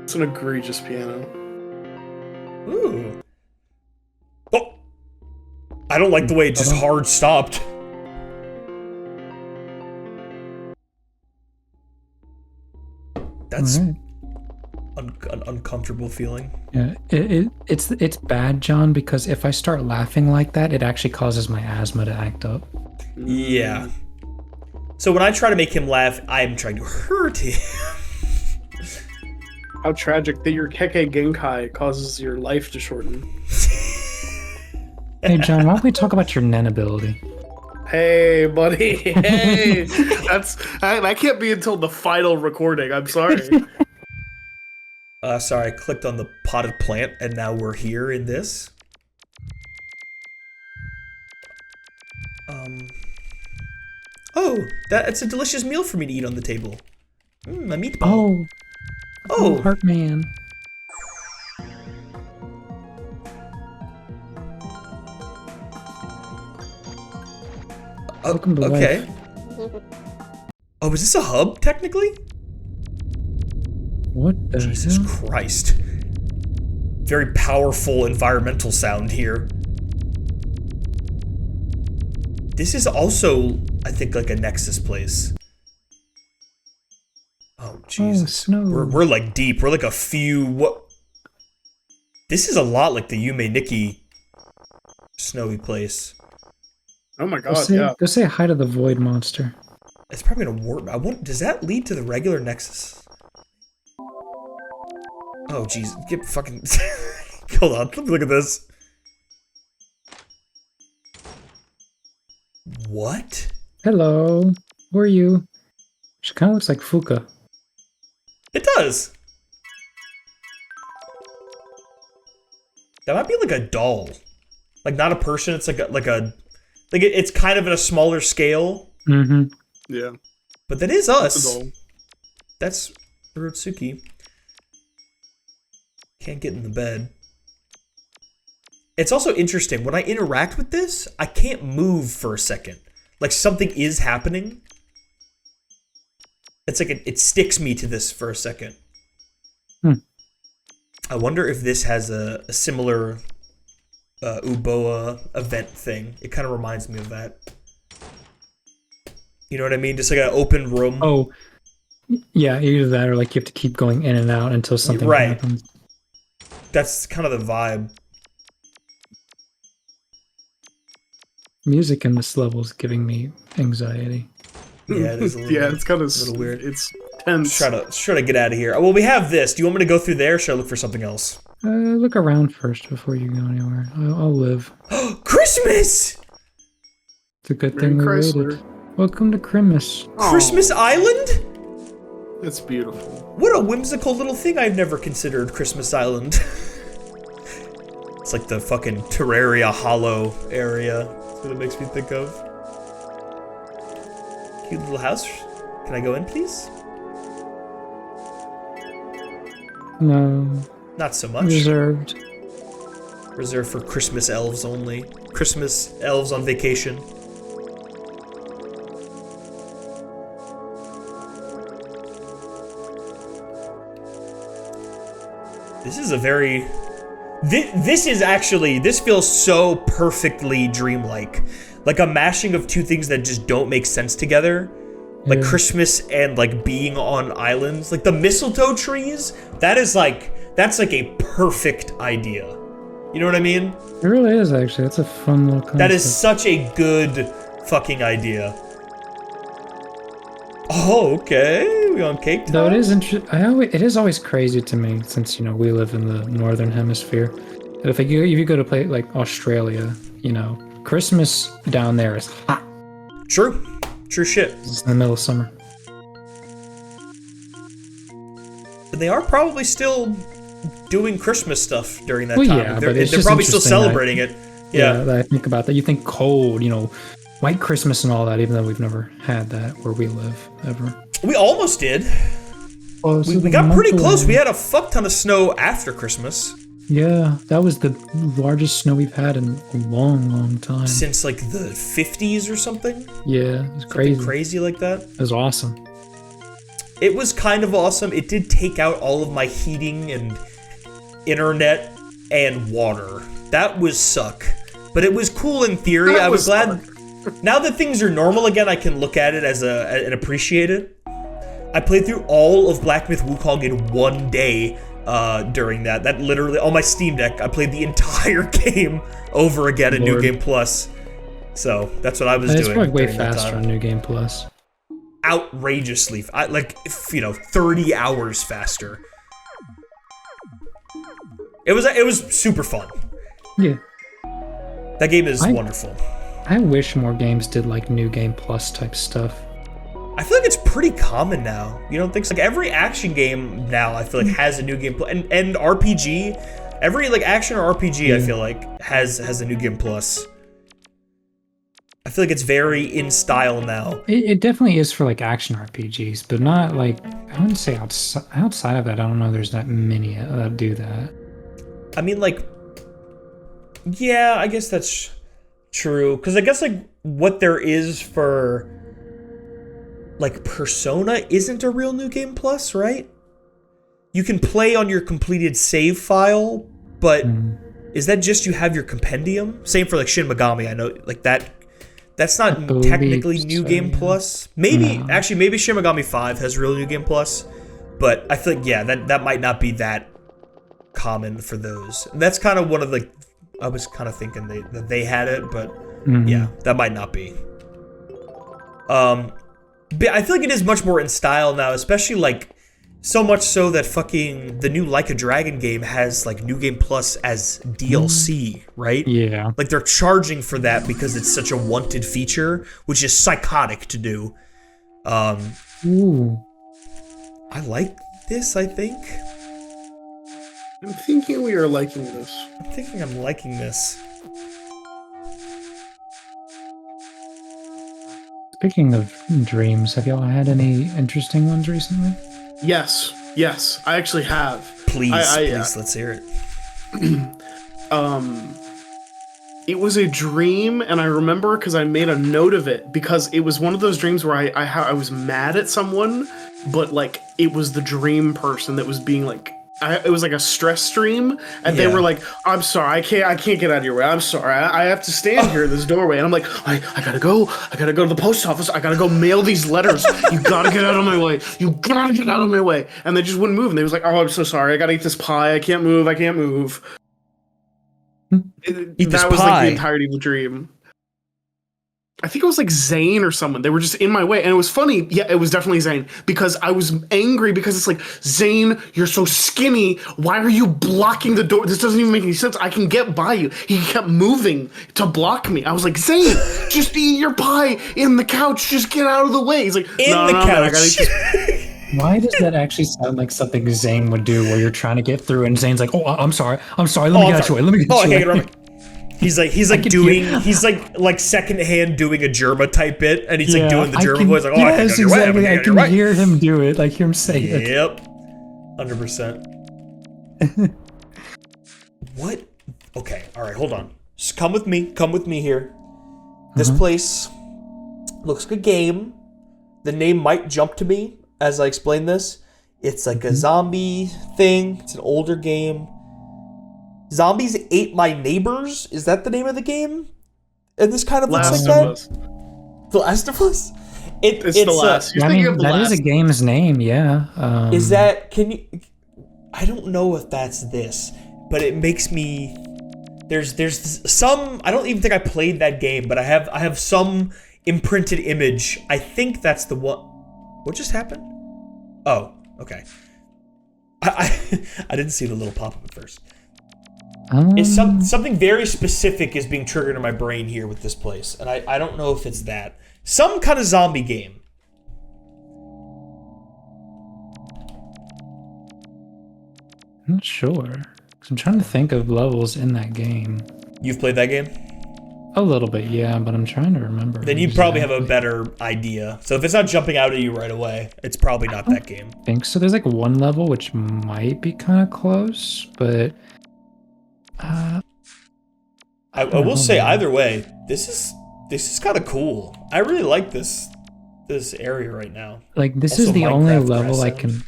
It's an egregious piano. Ooh. Oh. I don't like the way it just hard stopped. That's alright. an uncomfortable feeling. Yeah, it's bad, John, because if I start laughing like that, it actually causes my asthma to act up. Yeah. So when I try to make him laugh, I'm trying to hurt him. How tragic that your 2kki Genkai causes your life to shorten. Hey, John, why don't we talk about your Nen ability? Hey, buddy. Hey, that can't be until the final recording. I'm sorry. Sorry, I clicked on the potted plant, and now we're here in this. Oh, it's a delicious meal for me to eat on the table. A meatball. Oh, Heart Man. Welcome to okay. life. Oh, is this a hub, technically? What the Jesus hell? Christ. Very powerful environmental sound here. This is also, I think, like a Nexus place. Oh, Jesus. Oh, snow. We're like deep. We're like a few... What? This is a lot like the Yume 2kki snowy place. Oh my god, yeah. Go say hi to the void monster. It's probably gonna warp. Does that lead to the regular Nexus? Oh, jeez. Get fucking... Hold on. Let me look at this. What? Hello. Who are you? She kind of looks like Fuka. It does. That might be like a doll. Like, not a person. It's like it's kind of at a smaller scale. Mm-hmm. Yeah. But that is It's us. a doll. That's Urotsuki. Can't get in the bed. It's also interesting. When I interact with this, I can't move for a second. Like, something is happening. It's like it sticks me to this for a second. I wonder if this has a similar Uboa event thing. It kind of reminds me of that. You know what I mean? Just like an open room. Oh, yeah, either that or like you have to keep going in and out until something happens. That's kind of the vibe. Music in this level is giving me anxiety. Yeah, it is a little, yeah, it's kind of a little weird. It's tense. Let's try to get out of here. Well, we have this. Do you want me to go through there, or should I look for something else? Look around first before you go anywhere. I'll live. Christmas! It's a good Merry thing we Chrysler. waited. Welcome to Christmas. Christmas Island? It's beautiful. What a whimsical little thing I've never considered, Christmas Island. It's like the fucking Terraria Hollow area. That's what it makes me think of. Cute little house. Can I go in, please? No, Not so much. reserved. Reserved for Christmas elves only. Christmas elves on vacation. This is a very... This feels so perfectly dreamlike. Like a mashing of two things that just don't make sense together. Like Christmas and like being on islands. Like the mistletoe trees, that's like a perfect idea. You know what I mean? It really is, actually. That's a fun little concept. That is such a good fucking idea. Oh, okay. We on cake time? Though it is it is always crazy to me, since we live in the northern hemisphere. That if you go to play like Australia, Christmas down there is hot. True shit. It's in the middle of summer. But they are probably still doing Christmas stuff during that Well, time. yeah, they're but it's they're just probably still interesting that- celebrating it. Yeah. That I think about that. You think cold, white Christmas and all that, even though we've never had that where we live ever. We almost did. Oh, We got pretty close. We had a fuck ton of snow after Christmas. Yeah, that was the largest snow we've had in a long, long time. Since like the 50s or something. Yeah, it was Something crazy. crazy like that. It was awesome. It was kind of awesome. It did take out all of my heating and internet and water. That was suck. But it was cool in theory. I was glad. Now that things are normal again, I can look at it and appreciate it. I played through all of Black Myth Wukong in one day during that. That literally, on my Steam Deck, I played the entire game over again in New Lord. Game Plus. So that's what I was doing. It's probably way during that faster time. on New Game Plus. Outrageously, 30 hours faster. It was super fun. Yeah. That game is wonderful. I wish more games did like New Game Plus type stuff. I feel like it's pretty common now. You don't think so? Like every action game now, I feel like has a new game plus, and RPG. Every like action or RPG, I feel like has a new game plus. I feel like it's very in style now. It definitely is for like action RPGs, but not like, I wouldn't say outside of that. I don't know there's that many that do that. I mean, like, yeah, I guess that's true. Because I guess like what there is for like Persona isn't a real new game plus, right? You can play on your completed save file, but is that just you have your compendium? Same for like Shin Megami. I know like that's not technically new game plus. Maybe actually maybe Shin Megami 5 has real new game plus, but I feel like that might not be that common for those. And that's kind of one of the I was kind of thinking that they had it, but yeah, that might not be. But I feel like it is much more in style now, especially like so much so that fucking the new Like a Dragon game has like New Game Plus as DLC, right? Yeah. Like they're charging for that because it's such a wanted feature, which is psychotic to do. Ooh. I like this, I think. I'm thinking we are liking this. I'm thinking I'm liking this. Speaking of dreams, have y'all had any interesting ones recently? Yes, I actually have. Please, please, let's hear it. It was a dream, and I remember because I made a note of it because it was one of those dreams where I was mad at someone, but like it was the dream person that was being like. It was like a stress dream, and they were like, "I'm sorry, I can't get out of your way. I'm sorry, I have to stand here in this doorway." And I'm like, I gotta go to the post office. I gotta go mail these letters. You gotta get out of my way. You gotta get out of my way. And they just wouldn't move. And they was like, "Oh, I'm so sorry. I gotta eat this pie. I can't move. That this was like pie. the entirety of the dream. I think it was like Zane or someone. They were just in my way. And it was funny. Yeah, it was definitely Zane. Because I was angry because it's like, Zane, you're so skinny. Why are you blocking the door? This doesn't even make any sense. I can get by you. He kept moving to block me. I was like, Zane, just eat your pie in the couch. Just get out of the way. He's like, In the man, I couch. gotta eat this. Why does that actually sound like something Zane would do where you're trying to get through and Zane's like, oh, I'm sorry, let me get out your way, let me get Oh, out I your can't way. He's like secondhand doing a Germa type bit, and he's like doing the Germa voice, like, oh, yes, I can get out your way, exactly. I can hear him do it, like hear him say it. Yep. 100%. What? Okay, alright, hold on. Just come with me here. This place looks like a game. The name might jump to me as I explain this. It's like a zombie thing. It's an older game. Zombies Ate My Neighbors? Is that the name of the game? And this kind of looks like that? Us. The Last of Us? It's The Last. You're I thinking mean, of The that Last. is a game's name, yeah. Is that, can you, I don't know if that's this, but it makes me, there's some, I don't even think I played that game, but I have some imprinted image. I think that's the one. What just happened? Oh, okay. I didn't see the little pop-up at first. It's something very specific is being triggered in my brain here with this place, and I don't know if it's that. Some kind of zombie game. I'm not sure. 'Cause I'm trying to think of levels in that game. You've played that game? A little bit, yeah, but I'm trying to remember. Then you probably have a better idea. So if it's not jumping out at you right away, it's probably not that game. I think so. There's like one level which might be kind of close, but I will say either way, this is kind of cool. I really like this area right now. like this Also is the only Minecraft level I dressing. can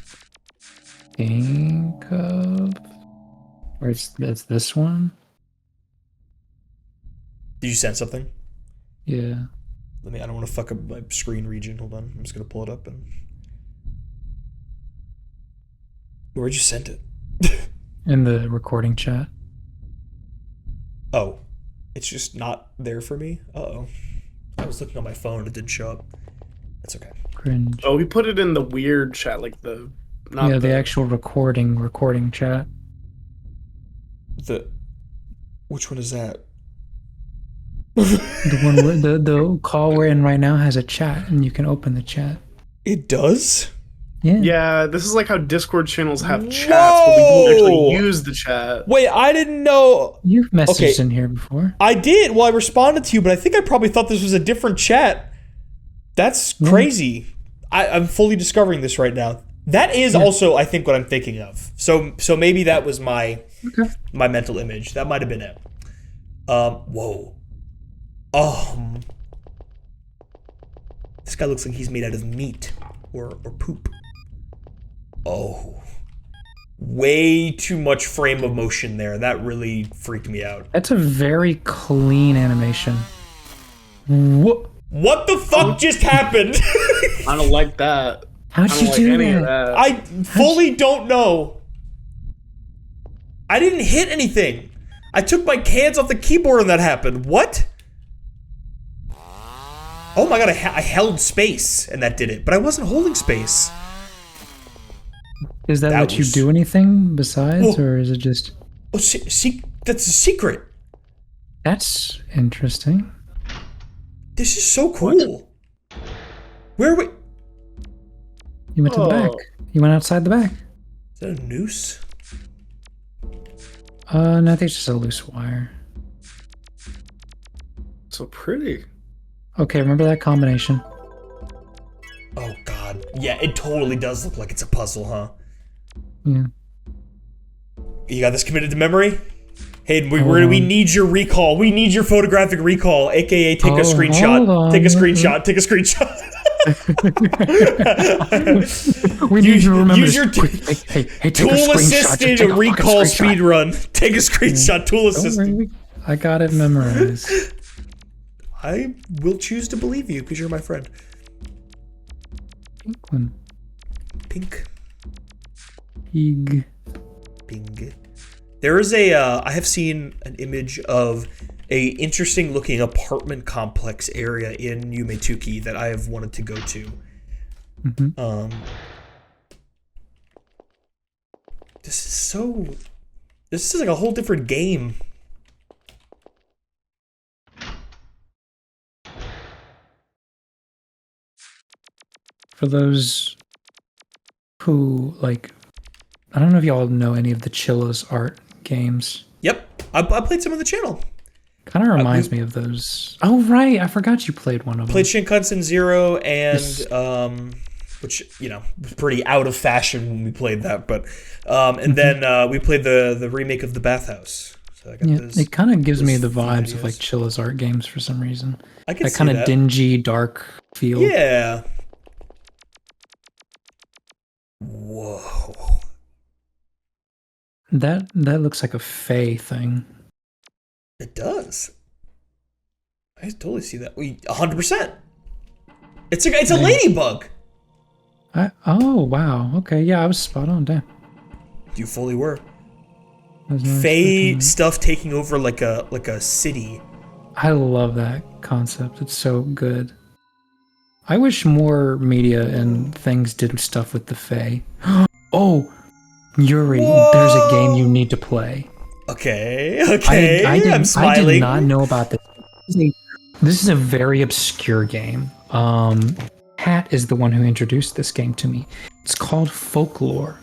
think of where it's this one. Did you send something? Yeah. I don't want to fuck up my screen region. Hold on. I'm just going to pull it up and... Where'd you send it? In the recording chat. Oh. It's just not there for me? Uh-oh. I was looking on my phone. It didn't show up. That's okay. Cringe. Oh, we put it in the weird chat, like the... Not Yeah, the actual recording chat. Which one is that? The one where the call we're in right now has a chat and you can open the chat. It does? Yeah. Yeah, this is like how Discord channels have chats, but we don't actually use the chat. Wait, I didn't know. You've messaged Okay. in here before. I did. Well, I responded to you, but I think I probably thought this was a different chat. That's crazy. I'm fully discovering this right now. That is also, I think, what I'm thinking of. So maybe that was my mental image. That might have been it. Whoa. This guy looks like he's made out of meat or poop. Oh. Way too much frame of motion there. That really freaked me out. That's a very clean animation. What the fuck just happened? I don't like that. How'd I you don't like do any of that? that. I fully don't know. I didn't hit anything. I took my hands off the keyboard and that happened. What? Oh my god, I held space and that did it, but I wasn't holding space. Does that That let you was- do anything besides, Whoa. or is it just... Oh, that's a secret. That's interesting. This is so cool. Where are we? You went to the back. You went outside the back. Is that a noose? No, I think it's just a loose wire. So pretty. Okay, remember that combination. Oh god. Yeah, it totally does look like it's a puzzle, huh? Yeah. You got this committed to memory? Hayden, we need your recall. We need your photographic recall, aka take a Hold screenshot. on. Take a screenshot. Take a screenshot. We need you to remember use this. your Quick, hey, take a tool screenshot. assisted Just take a fucking recall screenshot. speed run. Take a screenshot. Tool Don't assisted. worry, I got it memorized. I will choose to believe you because you're my friend. Pink one. Pink. Pig. Bing. There is I have seen an image of a interesting looking apartment complex area in Yume 2kki that I have wanted to go to. This is like a whole different game. For those who, like, I don't know if y'all know any of the Chilla's art games. Yep, I played some on the channel. Kind of reminds me of those. Oh, right. I forgot you played one of them. Played Shinkansen Zero and, which, you know, was pretty out of fashion when we played that. But, and then we played the remake of The Bathhouse. So I got it kind of gives me the vibes of like Chilla's art games for some reason. I can that see kind of dingy, dark feel. Yeah. Whoa. That looks like a Fae thing. It does. I totally see that. 100%. It's a ladybug. Oh wow. Okay. Yeah, I was spot on. Damn. You fully were. Fae stuff taking over like a city. I love that concept. It's so good. I wish more media and things did stuff with the Fae. Oh, Yuri, there's a game you need to play. Okay. I'm smiling. I did not know about this. This is a very obscure game. Kat is the one who introduced this game to me. It's called Folklore.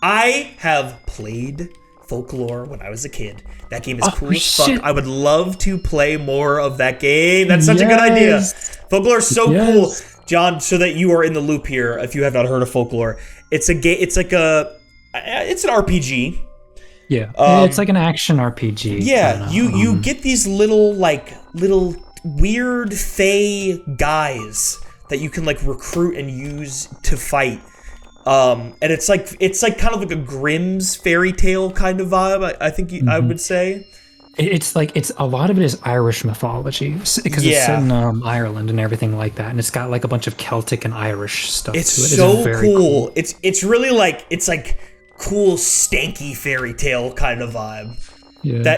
I have played Folklore when I was a kid. That game is cool as fuck. I would love to play more of that game. That's such a good idea. Folklore is so cool. John, so that you are in the loop here, if you have not heard of Folklore, it's a game. It's an RPG. Yeah, it's like an action RPG. Yeah, you get these little weird Fae guys that you can like recruit and use to fight. And it's like kind of like a Grimm's fairy tale kind of vibe. I think I would say. It's a lot of it is Irish mythology because it's set in Ireland and everything like that, and it's got like a bunch of Celtic and Irish stuff. It's to it. So cool. It's really like cool stanky fairy tale kind of vibe. Yeah.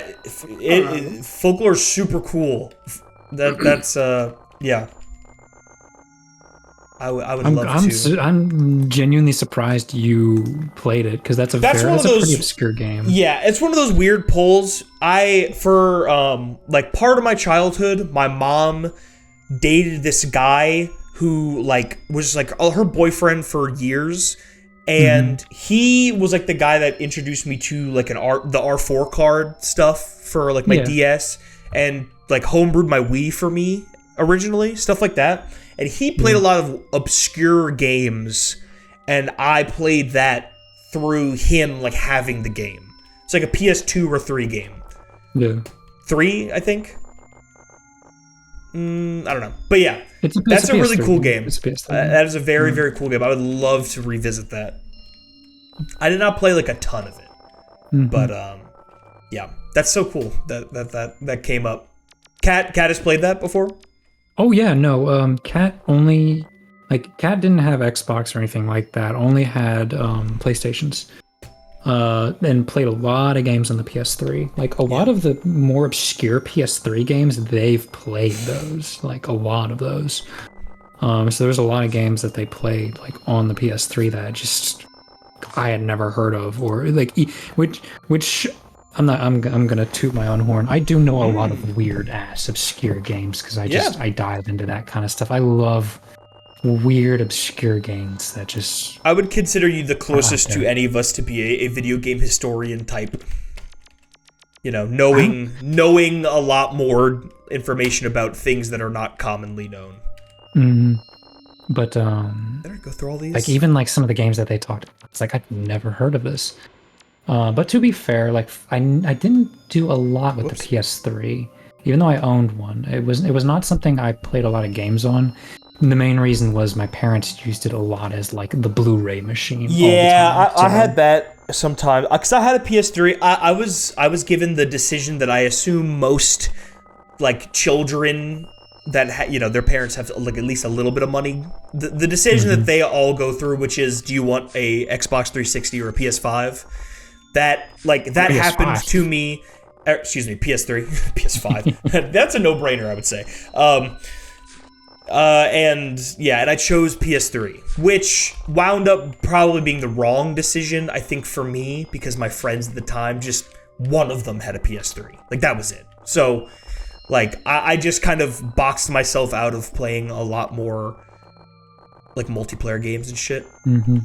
Folklore is super cool. That's yeah. I would love to. I'm genuinely surprised you played it because that's a pretty obscure game. Yeah, it's one of those weird pulls. For part of my childhood, my mom dated this guy who was her boyfriend for years, and he was like the guy that introduced me to the R4 card stuff for my DS, and homebrewed my Wii for me originally, stuff like that. And he played a lot of obscure games, and I played that through him having the game. It's like a PS2 or 3 game. Yeah. 3, I think. I don't know, but yeah, that's a really cool game. That is a very very cool game. I would love to revisit that. I did not play a ton of it, but yeah, that's so cool that came up. Kat has played that before. Oh yeah, no. Kat didn't have Xbox or anything like that. Only had PlayStations. And played a lot of games on the PS3. A lot of the more obscure PS3 games, they've played those. A lot of those. So there's a lot of games that they played on the PS3 that I had never heard of, or which I'm gonna toot my own horn. I do know a lot of weird ass obscure games because I dive into that kind of stuff. I love weird obscure games that just. I would consider you the closest to any of us to be a video game historian type. Knowing a lot more information about things that are not commonly known. But better go through all these. Even some of the games that they talked about, it's I've never heard of this. But to be fair, I didn't do a lot with the PS3, even though I owned one. It was not something I played a lot of games on. The main reason was my parents used it a lot as the Blu-ray machine. Yeah, I had that sometime because I had a PS3. I was given the decision that I assume most children that their parents have at least a little bit of money. The decision that they all go through, which is, do you want a Xbox 360 or a PS5? That PS5. Happened to me Excuse me, PS3, PS5. That's a no-brainer, I would say. And I chose PS3, which wound up probably being the wrong decision, I think, for me, because my friends at the time, just one of them had a PS3. Like, that was it. So, like, I just kind of boxed myself out of playing a lot more, like, multiplayer games and shit. Mm-hmm.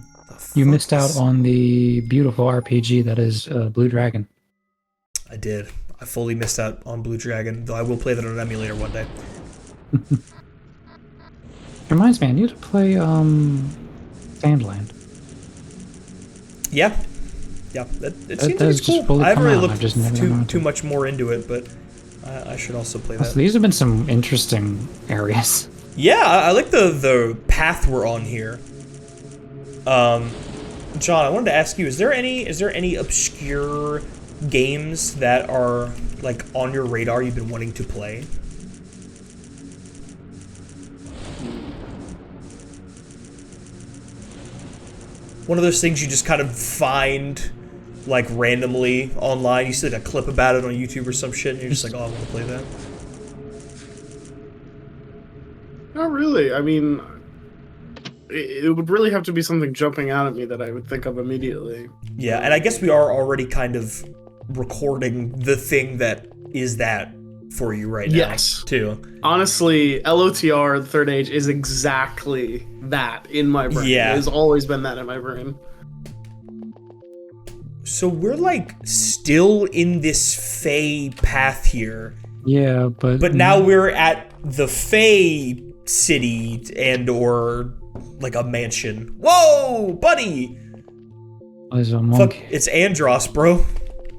You missed out on the beautiful RPG that is Blue Dragon. I did. I fully missed out on Blue Dragon, though I will play that on an emulator one day. Reminds me, I need to play Sandland. Yeah. It seems like it's cool. I haven't really looked too much more into it, but I should also play that. So these have been some interesting areas. Yeah, I like the path we're on here. John, I wanted to ask you: is there any obscure games that are like on your radar you've been wanting to play? One of those things you just kind of find like randomly online. You see like a clip about it on YouTube or some shit, and you're just like, oh, I want to play that. Not really. I mean, it would really have to be something jumping out at me that I would think of immediately. Yeah, and I guess we are already kind of recording the thing that is that for you right now. Yes. Too. Honestly, LOTR, the Third Age, is exactly that in my brain. Yeah. It has always been that in my brain. So we're like still in this Fae path here. Yeah, but now we're at the Fae city and or like a mansion. Whoa, buddy! There's a monkey. Fuck, it's Andros, bro.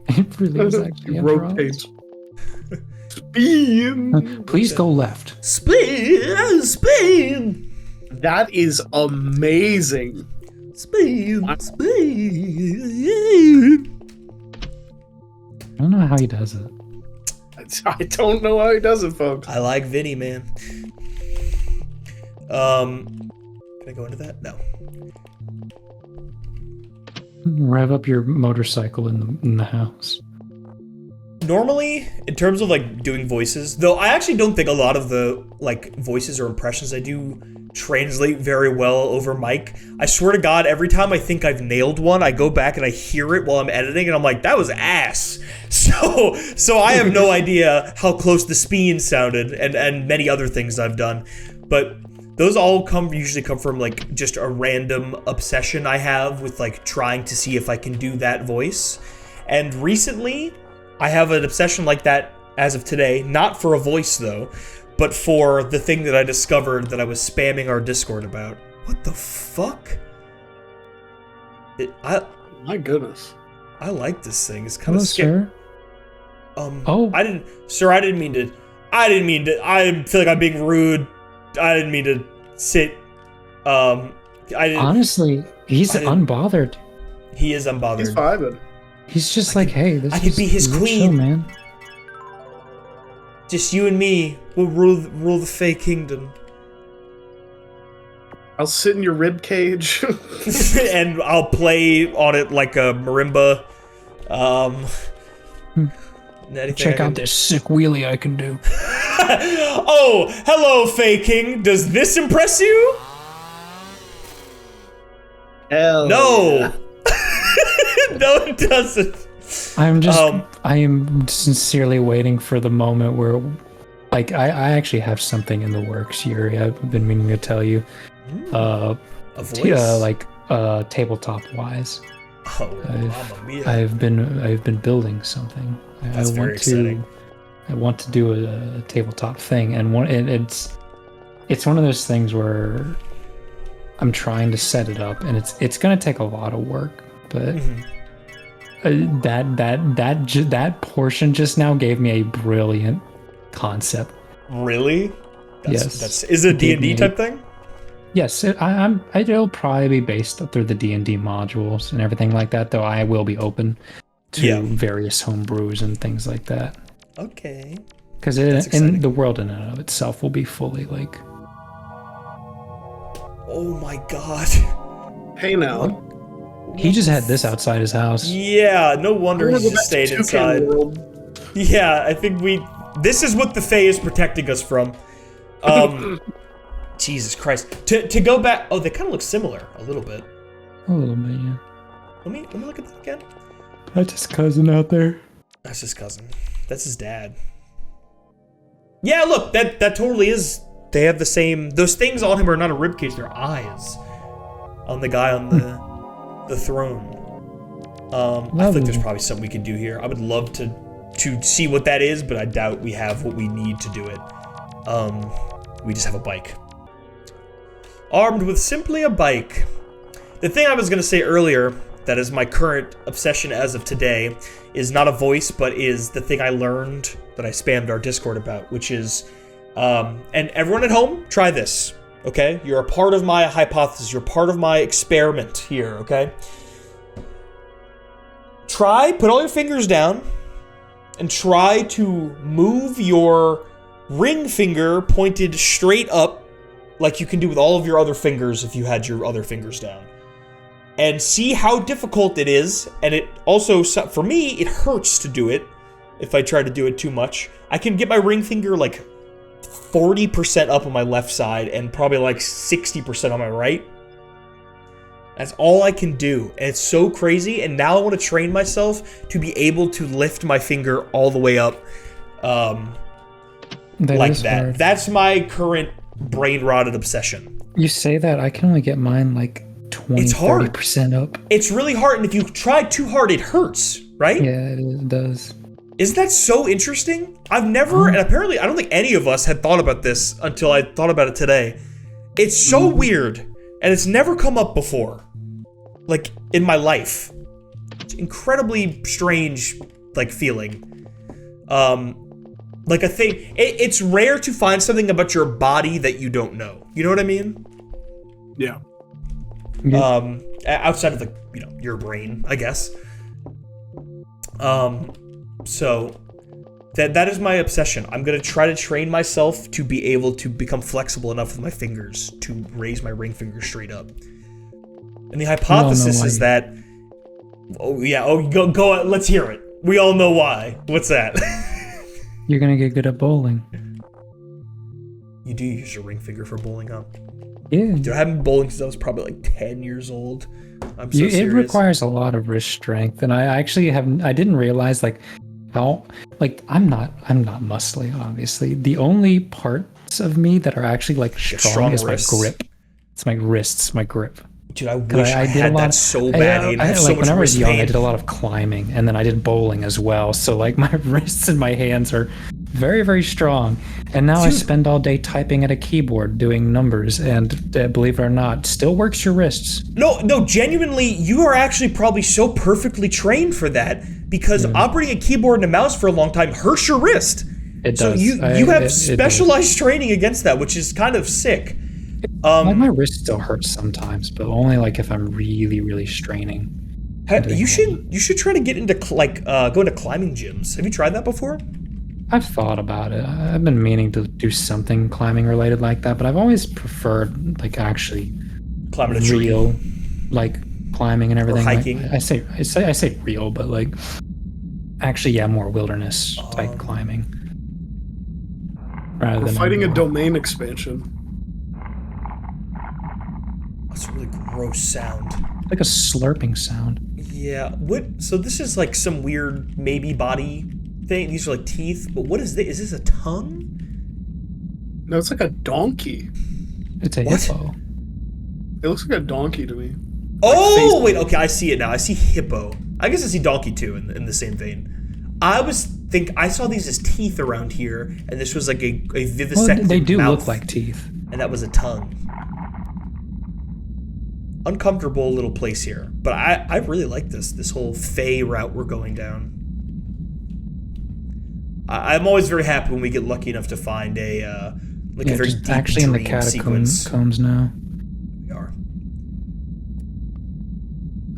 It really is actually Rotate. Spin. Please go left. Spin. That is amazing. Spin. I don't know how he does it. I don't know how he does it, folks. I like Vinny, man. Can I go into that? No. Rev up your motorcycle in the house. Normally, in terms of like doing voices, though I actually don't think a lot of the like voices or impressions I do translate very well over mic. I swear to God, every time I think I've nailed one, I go back and I hear it while I'm editing, and I'm like, that was ass. So I have no idea how close the spin sounded, and many other things I've done, but those all usually come from like just a random obsession I have with like trying to see if I can do that voice. And recently, I have an obsession like that as of today, not for a voice though, but for the thing that I discovered that I was spamming our Discord about. What the fuck? My goodness. I like this thing. It's kind Hello, of scary. sir. Oh. I didn't mean to, I feel like I'm being rude. I didn't mean to sit, I didn't. Honestly, he's unbothered. He is unbothered. He's vibing. He's just like, hey, this I could be his real queen. chill, man. Just you and me will rule the Fae Kingdom. I'll sit in your rib cage. And I'll play on it like a marimba. Check out this sick wheelie I can do. Oh, hello, Fae King. Does this impress you? Hell No. yeah. No, it doesn't. I am sincerely waiting for the moment where, like, I actually have something in the works, Yuri. I've been meaning to tell you. A voice? Tabletop wise. Oh, Mamma Mia. I've been building something. That's very exciting. I want to do a tabletop thing, and it's one of those things where I'm trying to set it up, and it's gonna take a lot of work, but that portion just now gave me a brilliant concept. Really? Yes. Is it a D&D type thing? Yes, it'll probably be based through the D&D modules and everything like that, though I will be open to various homebrews and things like that. Okay. Because in the world in and of itself will be fully like... Oh my god. Hey now. He just had this outside his house. Yeah, no wonder he just stayed inside. Yeah, I think this is what the Fae is protecting us from. Jesus Christ. To go back, oh, they kind of look similar a little bit. A little bit, yeah. Let me look at them again. That's his cousin out there. That's his cousin. That's his dad. Yeah, look, that totally is. They have the same. Those things on him are not a ribcage; they're eyes on the guy on the throne. I think there's probably something we can do here. I would love to see what that is, but I doubt we have what we need to do it. We just have a bike. Armed with simply a bike. The thing I was gonna say earlier, that is my current obsession as of today, is not a voice, but is the thing I learned that I spammed our Discord about, which is, and everyone at home, try this, okay? You're a part of my hypothesis, you're part of my experiment here, okay? Put all your fingers down, and try to move your ring finger pointed straight up, like you can do with all of your other fingers if you had your other fingers down. And see how difficult it is, and it also, for me, it hurts to do it if I try to do it too much. I can get my ring finger like 40% up on my left side and probably like 60% on my right. That's all I can do, and it's so crazy, and now I want to train myself to be able to lift my finger all the way up like that. Hard. That's my current brain-rotted obsession. You say that, I can only get mine like 20, it's hard. 30% up. It's really hard, and if you try too hard, it hurts, right? Yeah, it does. Isn't that so interesting? I've never, and apparently I don't think any of us had thought about this until I thought about it today. It's so weird, and it's never come up before, like, in my life. It's incredibly strange, like, feeling. Like a thing, it's rare to find something about your body that you don't know. You know what I mean? Yeah. Outside of, like, you know, your brain, I guess. So that is my obsession. I'm gonna try to train myself to be able to become flexible enough with my fingers to raise my ring finger straight up. And the hypothesis is that, go, let's hear it. We all know why. What's that? You're gonna get good at bowling. You do use your ring finger for bowling, huh? Yeah. Dude, I haven't been bowling since I was probably like 10 years old. I'm so serious. It requires a lot of wrist strength, and I actually I didn't realize like how, like, I'm not muscly, obviously. The only parts of me that are actually like strong is wrists. My grip. It's my wrists, my grip. Dude, I wish I had that so bad. I like when I was young, I did a lot of climbing, and then I did bowling as well. So like my wrists and my hands are very, very strong. And now I spend all day typing at a keyboard doing numbers, and believe it or not, still works your wrists. No, genuinely, you are actually probably so perfectly trained for that, because operating a keyboard and a mouse for a long time hurts your wrist. It does. So you have specialized training against that, which is kind of sick. Like my wrist still hurts sometimes, but only like if I'm really, really straining. You should try to get into go into climbing gyms. Have you tried that before? I've thought about it. I've been meaning to do something climbing related like that, but I've always preferred like actually climbing a tree, real, like climbing and everything. Or hiking. Like, I say real, but like actually, more wilderness type climbing. Rather We're than fighting a domain expansion. That's a really gross sound. Like a slurping sound. Yeah. So this is like some weird maybe body thing. These are like teeth, but what is this? Is this a tongue? No, it's like a donkey. It's a hippo. It looks like a donkey to me. Oh, wait, okay, I see it now. I see hippo. I guess I see donkey too in the same vein. I saw these as teeth around here, and this was like a vivisected they do mouth, look like teeth. And that was a tongue. Uncomfortable little place here, but I really like this whole Fae route we're going down. I'm always very happy when we get lucky enough to find a very deep actually in the dream sequence. catacombs now. We are.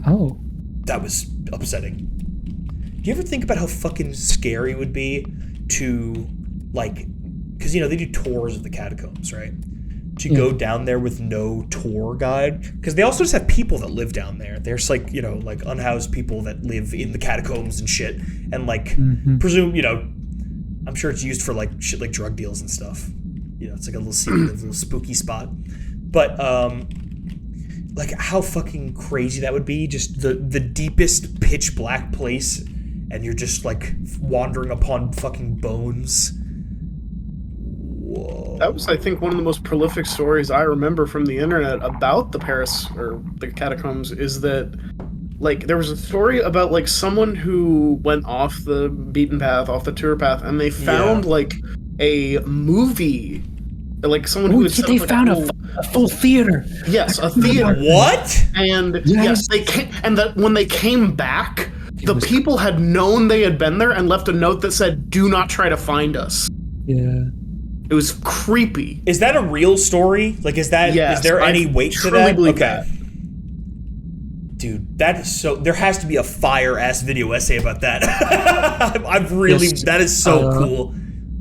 Oh, that was upsetting. Do you ever think about how fucking scary it would be to, like, because, you know, they do tours of the catacombs, right? to go down there with no tour guide, because they also just have people that live down there. There's like, you know, like unhoused people that live in the catacombs and shit, and like presume, you know, I'm sure it's used for like shit like drug deals and stuff. You know, it's like a little secretive, little spooky spot. But like how fucking crazy that would be, just the deepest pitch black place, and you're just like wandering upon fucking bones. Whoa. That was, I think, one of the most prolific stories I remember from the internet about the Paris or the catacombs is that, like, there was a story about like someone who went off the beaten path, off the tour path, and they found like a movie, like someone who had set they up, like, found a full theater. Yes, a theater. What? And yes, they came, and that when they came back, the people had known they had been there and left a note that said, "Do not try to find us." Yeah. It was creepy. Is that a real story? Like, is that Yes, is there any I weight to truly that? believe Okay. that. Dude, that is so. There has to be a fire ass video essay about that. I've really. Yes, that is so cool.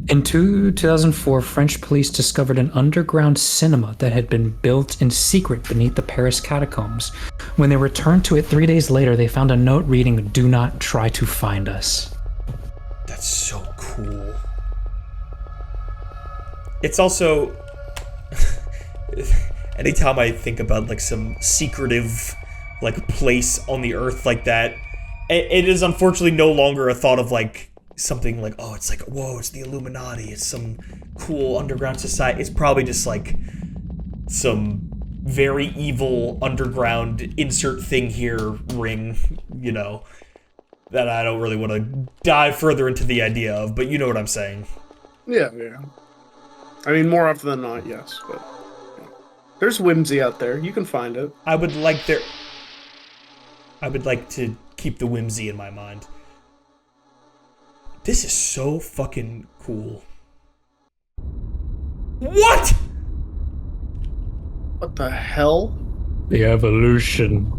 In 2004, French police discovered an underground cinema that had been built in secret beneath the Paris catacombs. When they returned to it 3 days later, they found a note reading, "Do not try to find us." That's so cool. It's also, anytime I think about like some secretive like place on the earth like that, it is unfortunately no longer a thought of like something like, oh, it's like, whoa, it's the Illuminati, it's some cool underground society. It's probably just like some very evil underground insert thing here ring, you know, that I don't really want to dive further into the idea of, but you know what I'm saying. Yeah, yeah. I mean, more often than not, yes, but yeah. There's whimsy out there. You can find it. I would like to keep the whimsy in my mind. This is so fucking cool. What? What the hell? The evolution.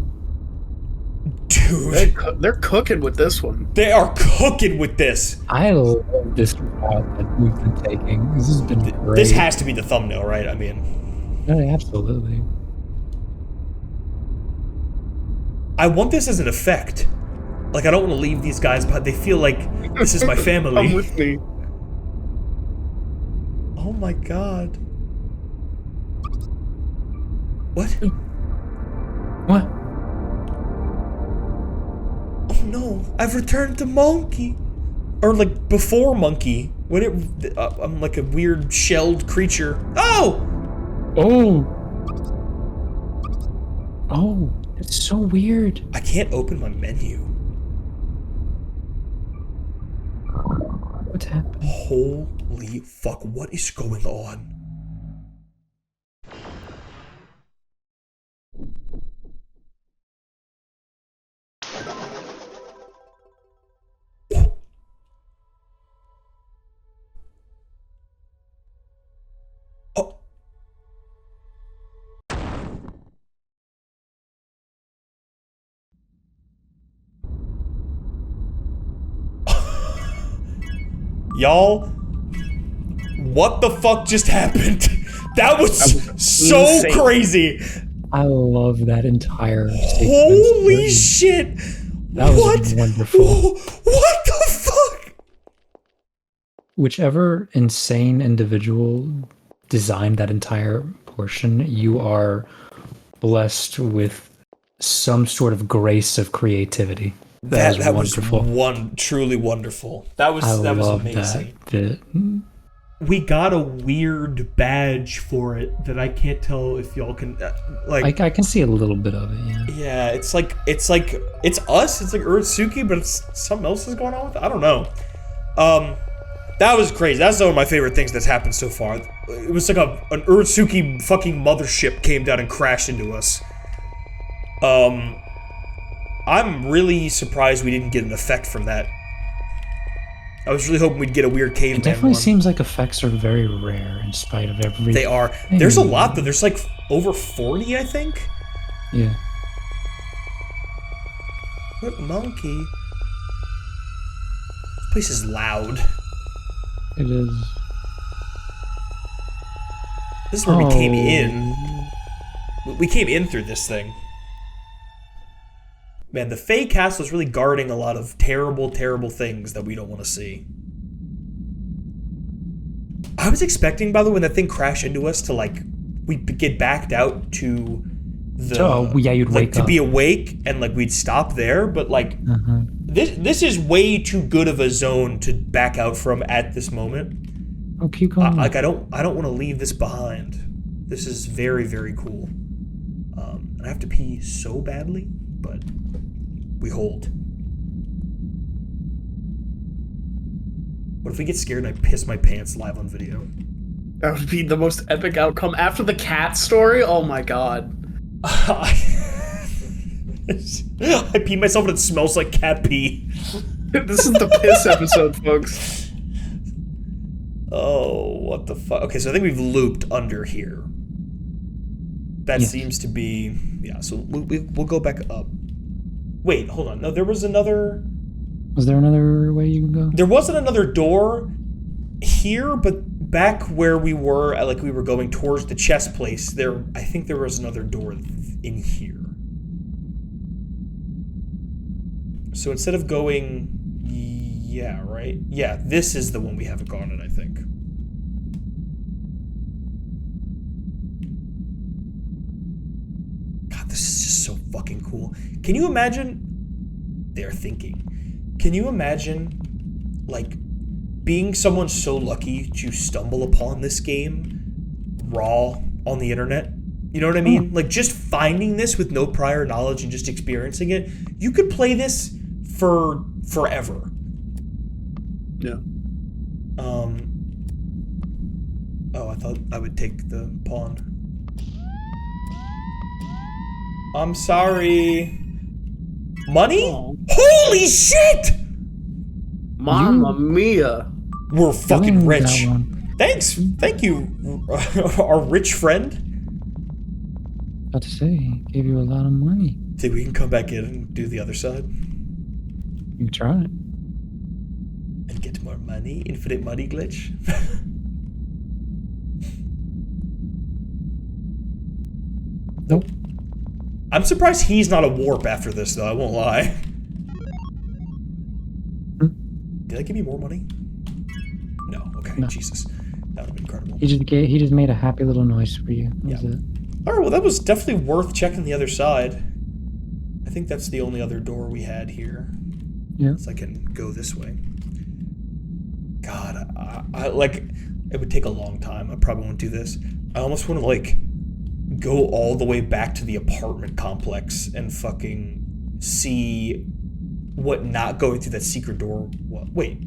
Dude, They're cooking with this one. they are cooking with this. I love this route that we've been taking. This has been great. This has to be the thumbnail, right? I mean, Oh, absolutely. I want this as an effect. Like, I don't want to leave these guys, but they feel like this is my family. Come with me. Oh my god. What? What? Oh no, I've returned to monkey. Or like before monkey. When I'm like a weird shelled creature. Oh! Oh! Oh, it's so weird. I can't open my menu. What's happening? Holy fuck, what is going on? Oh. Y'all, what the fuck just happened? That was so insane. crazy. I love that entire sequence. Holy shit. That was What? wonderful. What the fuck? Whichever insane individual designed that entire portion, you are blessed with some sort of grace of creativity. That was wonderful. Was truly wonderful. That was I was love amazing. that bit. We got a weird badge for it that I can't tell if y'all can like. I can see a little bit of it. Yeah. Yeah, it's like it's us. It's like Urotsuki, but it's something else is going on with it. I don't know. That was crazy. That's one of my favorite things that's happened so far. It was like an Urotsuki fucking mothership came down and crashed into us. I'm really surprised we didn't get an effect from that. I was really hoping we'd get a weird caveman It definitely one. seems like effects are very rare in spite of everything. They are. There's a lot though. There's like over 40, I think. Yeah. What monkey? This place is loud. It is. This is where we came in. We came in through this thing. Man, the Fae Castle is really guarding a lot of terrible, terrible things that we don't want to see. I was expecting, by the way, when that thing crashed into us to, like, we get backed out to the... Oh, yeah, you'd like, wake to up. be awake, and, like, we'd stop there, but, like, this is way too good of a zone to back out from at this moment. Oh, keep going. Like, I don't want to leave this behind. This is very, very cool. And I have to pee so badly, but we hold. What if we get scared and I piss my pants live on video? That would be the most epic outcome after the cat story. Oh my god. I pee myself and it smells like cat pee. This is the piss episode, folks. Oh, what the fuck? Okay, so I think we've looped under here. That seems to be... Yeah, so we'll go back up. Wait, hold on. No, there was another... Was there another way you can go? There wasn't another door here, but back where we were, like we were going towards the chest place, I think there was another door in here. So instead of going... Yeah, right? Yeah, this is the one we haven't gone in, I think. God, this is just so fucking cool. Can you imagine... They're thinking. Can you imagine, like, being someone so lucky to stumble upon this game raw on the internet? You know what I mean? Like, just finding this with no prior knowledge and just experiencing it. You could play this for forever. Yeah. Oh, I thought I would take the pawn. I'm sorry. Money? Oh. Holy shit! Mamma mia. We're fucking That rich. one. Thanks. Thank you, our rich friend. About to say, gave you a lot of money. Think we can come back in and do the other side? You can try it. And get more money? Infinite money glitch? Nope. I'm surprised he's not a warp after this, though. I won't lie. Did I give you more money? No. Okay. No. Jesus, that would have been incredible. He just made a happy little noise for you. That was it. All right. Well, that was definitely worth checking the other side. I think that's the only other door we had here. Yeah. So I can go this way. God, I like. It would take a long time. I probably won't do this. I almost want to like go all the way back to the apartment complex and fucking see what not going through that secret door. What? Wait.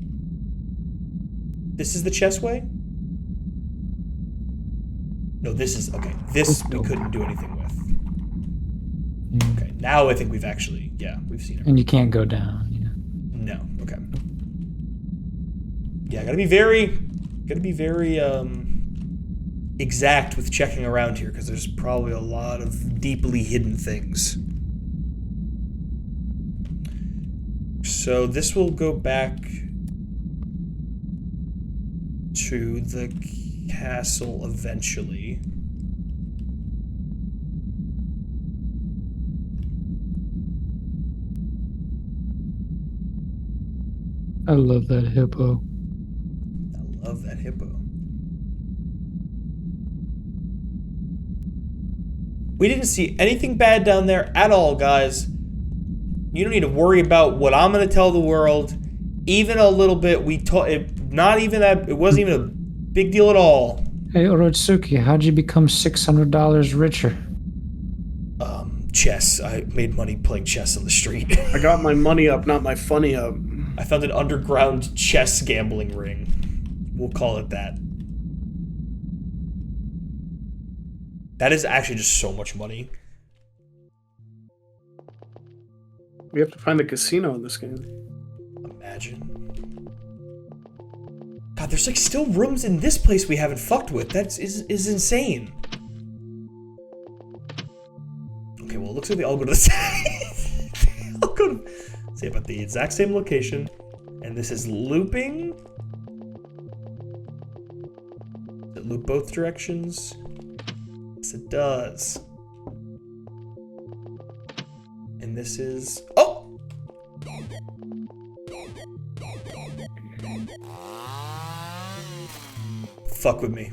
This is the chest way? No, this is okay. This we couldn't do anything with. Yeah. Okay, now I think we've actually, yeah, we've seen it. And you can't go down. Yeah. No, okay. Yeah, gotta be very exact with checking around here because there's probably a lot of deeply hidden things. So this will go back to the castle eventually. I love that hippo. I love that hippo. We didn't see anything bad down there at all, guys. You don't need to worry about what I'm going to tell the world. Even a little bit, not even that, it wasn't even a big deal at all. Hey, Orotsuki, how'd you become $600 richer? Chess. I made money playing chess on the street. I got my money up, not my funny up. I found an underground chess gambling ring. We'll call it that. That is actually just so much money. We have to find a casino in this game. Imagine. God, there's like still rooms in this place we haven't fucked with. That is insane. Okay, well, it looks like they all go to the same. They all go to, say about the exact same location. And this is looping. Does it loop both directions? Yes, it does. And this is... Oh! Fuck with me.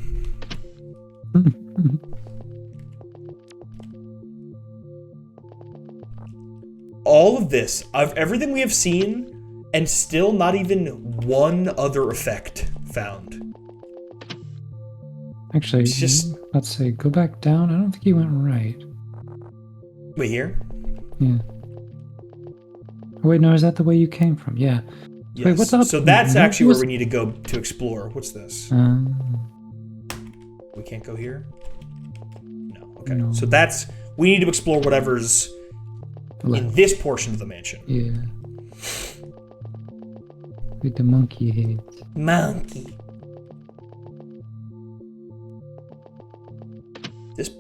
All of this, of everything we have seen, and still not even one other effect found. Actually, It's just... let's say, go back down. I don't think you went right. Wait, here? Yeah. Oh, wait, no, is that the way you came from? Yeah. Yes. Wait, what's up? So that's What actually was- where we need to go to explore. What's this? We can't go here? No. Okay. No. So that's... We need to explore whatever's in left. this portion of the mansion. Yeah. With the monkey heads. Monkey.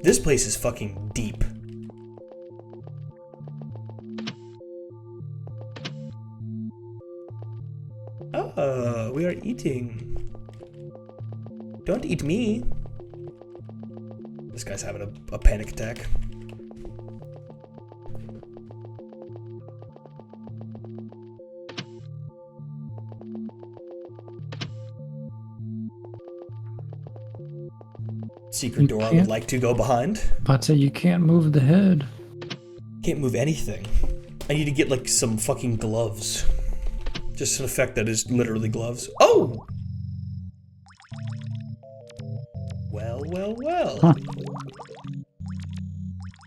This place is fucking deep. Oh, we are eating. Don't eat me. This guy's having a panic attack. Secret You door I would can't- like to go behind. But say you can't move the head. Can't move anything. I need to get like some fucking gloves. Just an effect that is literally gloves. Oh! Well, well, well. Huh.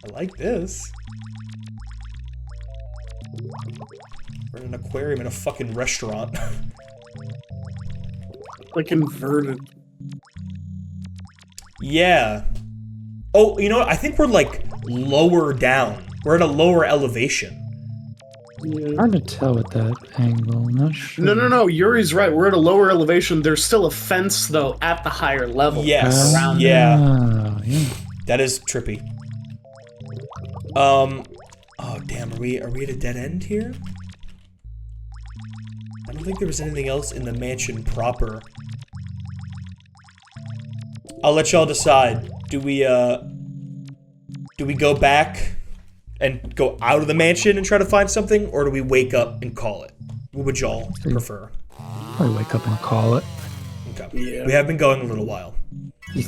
I like this. We're in an aquarium in a fucking restaurant. Like inverted. Yeah. Oh, you know what? I think we're like lower down. We're at a lower elevation. Yeah. Hard to tell with that angle. Not sure. No. Yuri's right. We're at a lower elevation. There's still a fence, though, at the higher level. Yes. Around Yeah. Yeah. That is trippy. Oh damn, are we at a dead end here? I don't think there was anything else in the mansion proper. I'll let y'all decide. Do we go back and go out of the mansion and try to find something, or do we wake up and call it? What would y'all prefer? Probably wake up and call it. Okay. Yeah. We have been going a little while.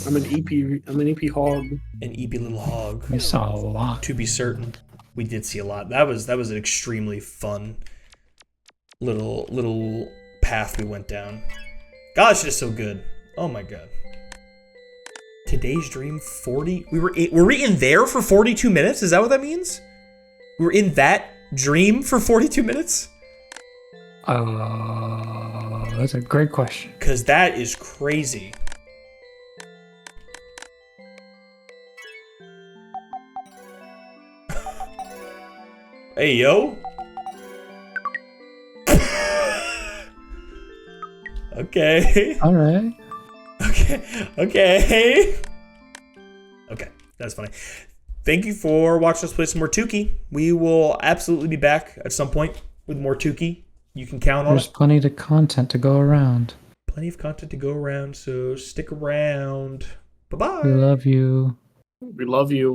I'm an EP hog. An eepy little hog. We saw a lot. To be certain, we did see a lot. That was an extremely fun little path we went down. Gosh, it is so good. Oh my god. Today's dream 40. Were we in there for 42 minutes? Is that what that means? We were in that dream for 42 minutes? That's a great question. Cause that is crazy. Hey, yo. Okay. All right. Okay. Okay, that's funny. Thank you for watching us play some more 2kki. We will absolutely be back at some point with more 2kki. You can count on There's it. plenty of content to go around. Plenty of content to go around, so stick around. Bye-bye. We love you. We love you.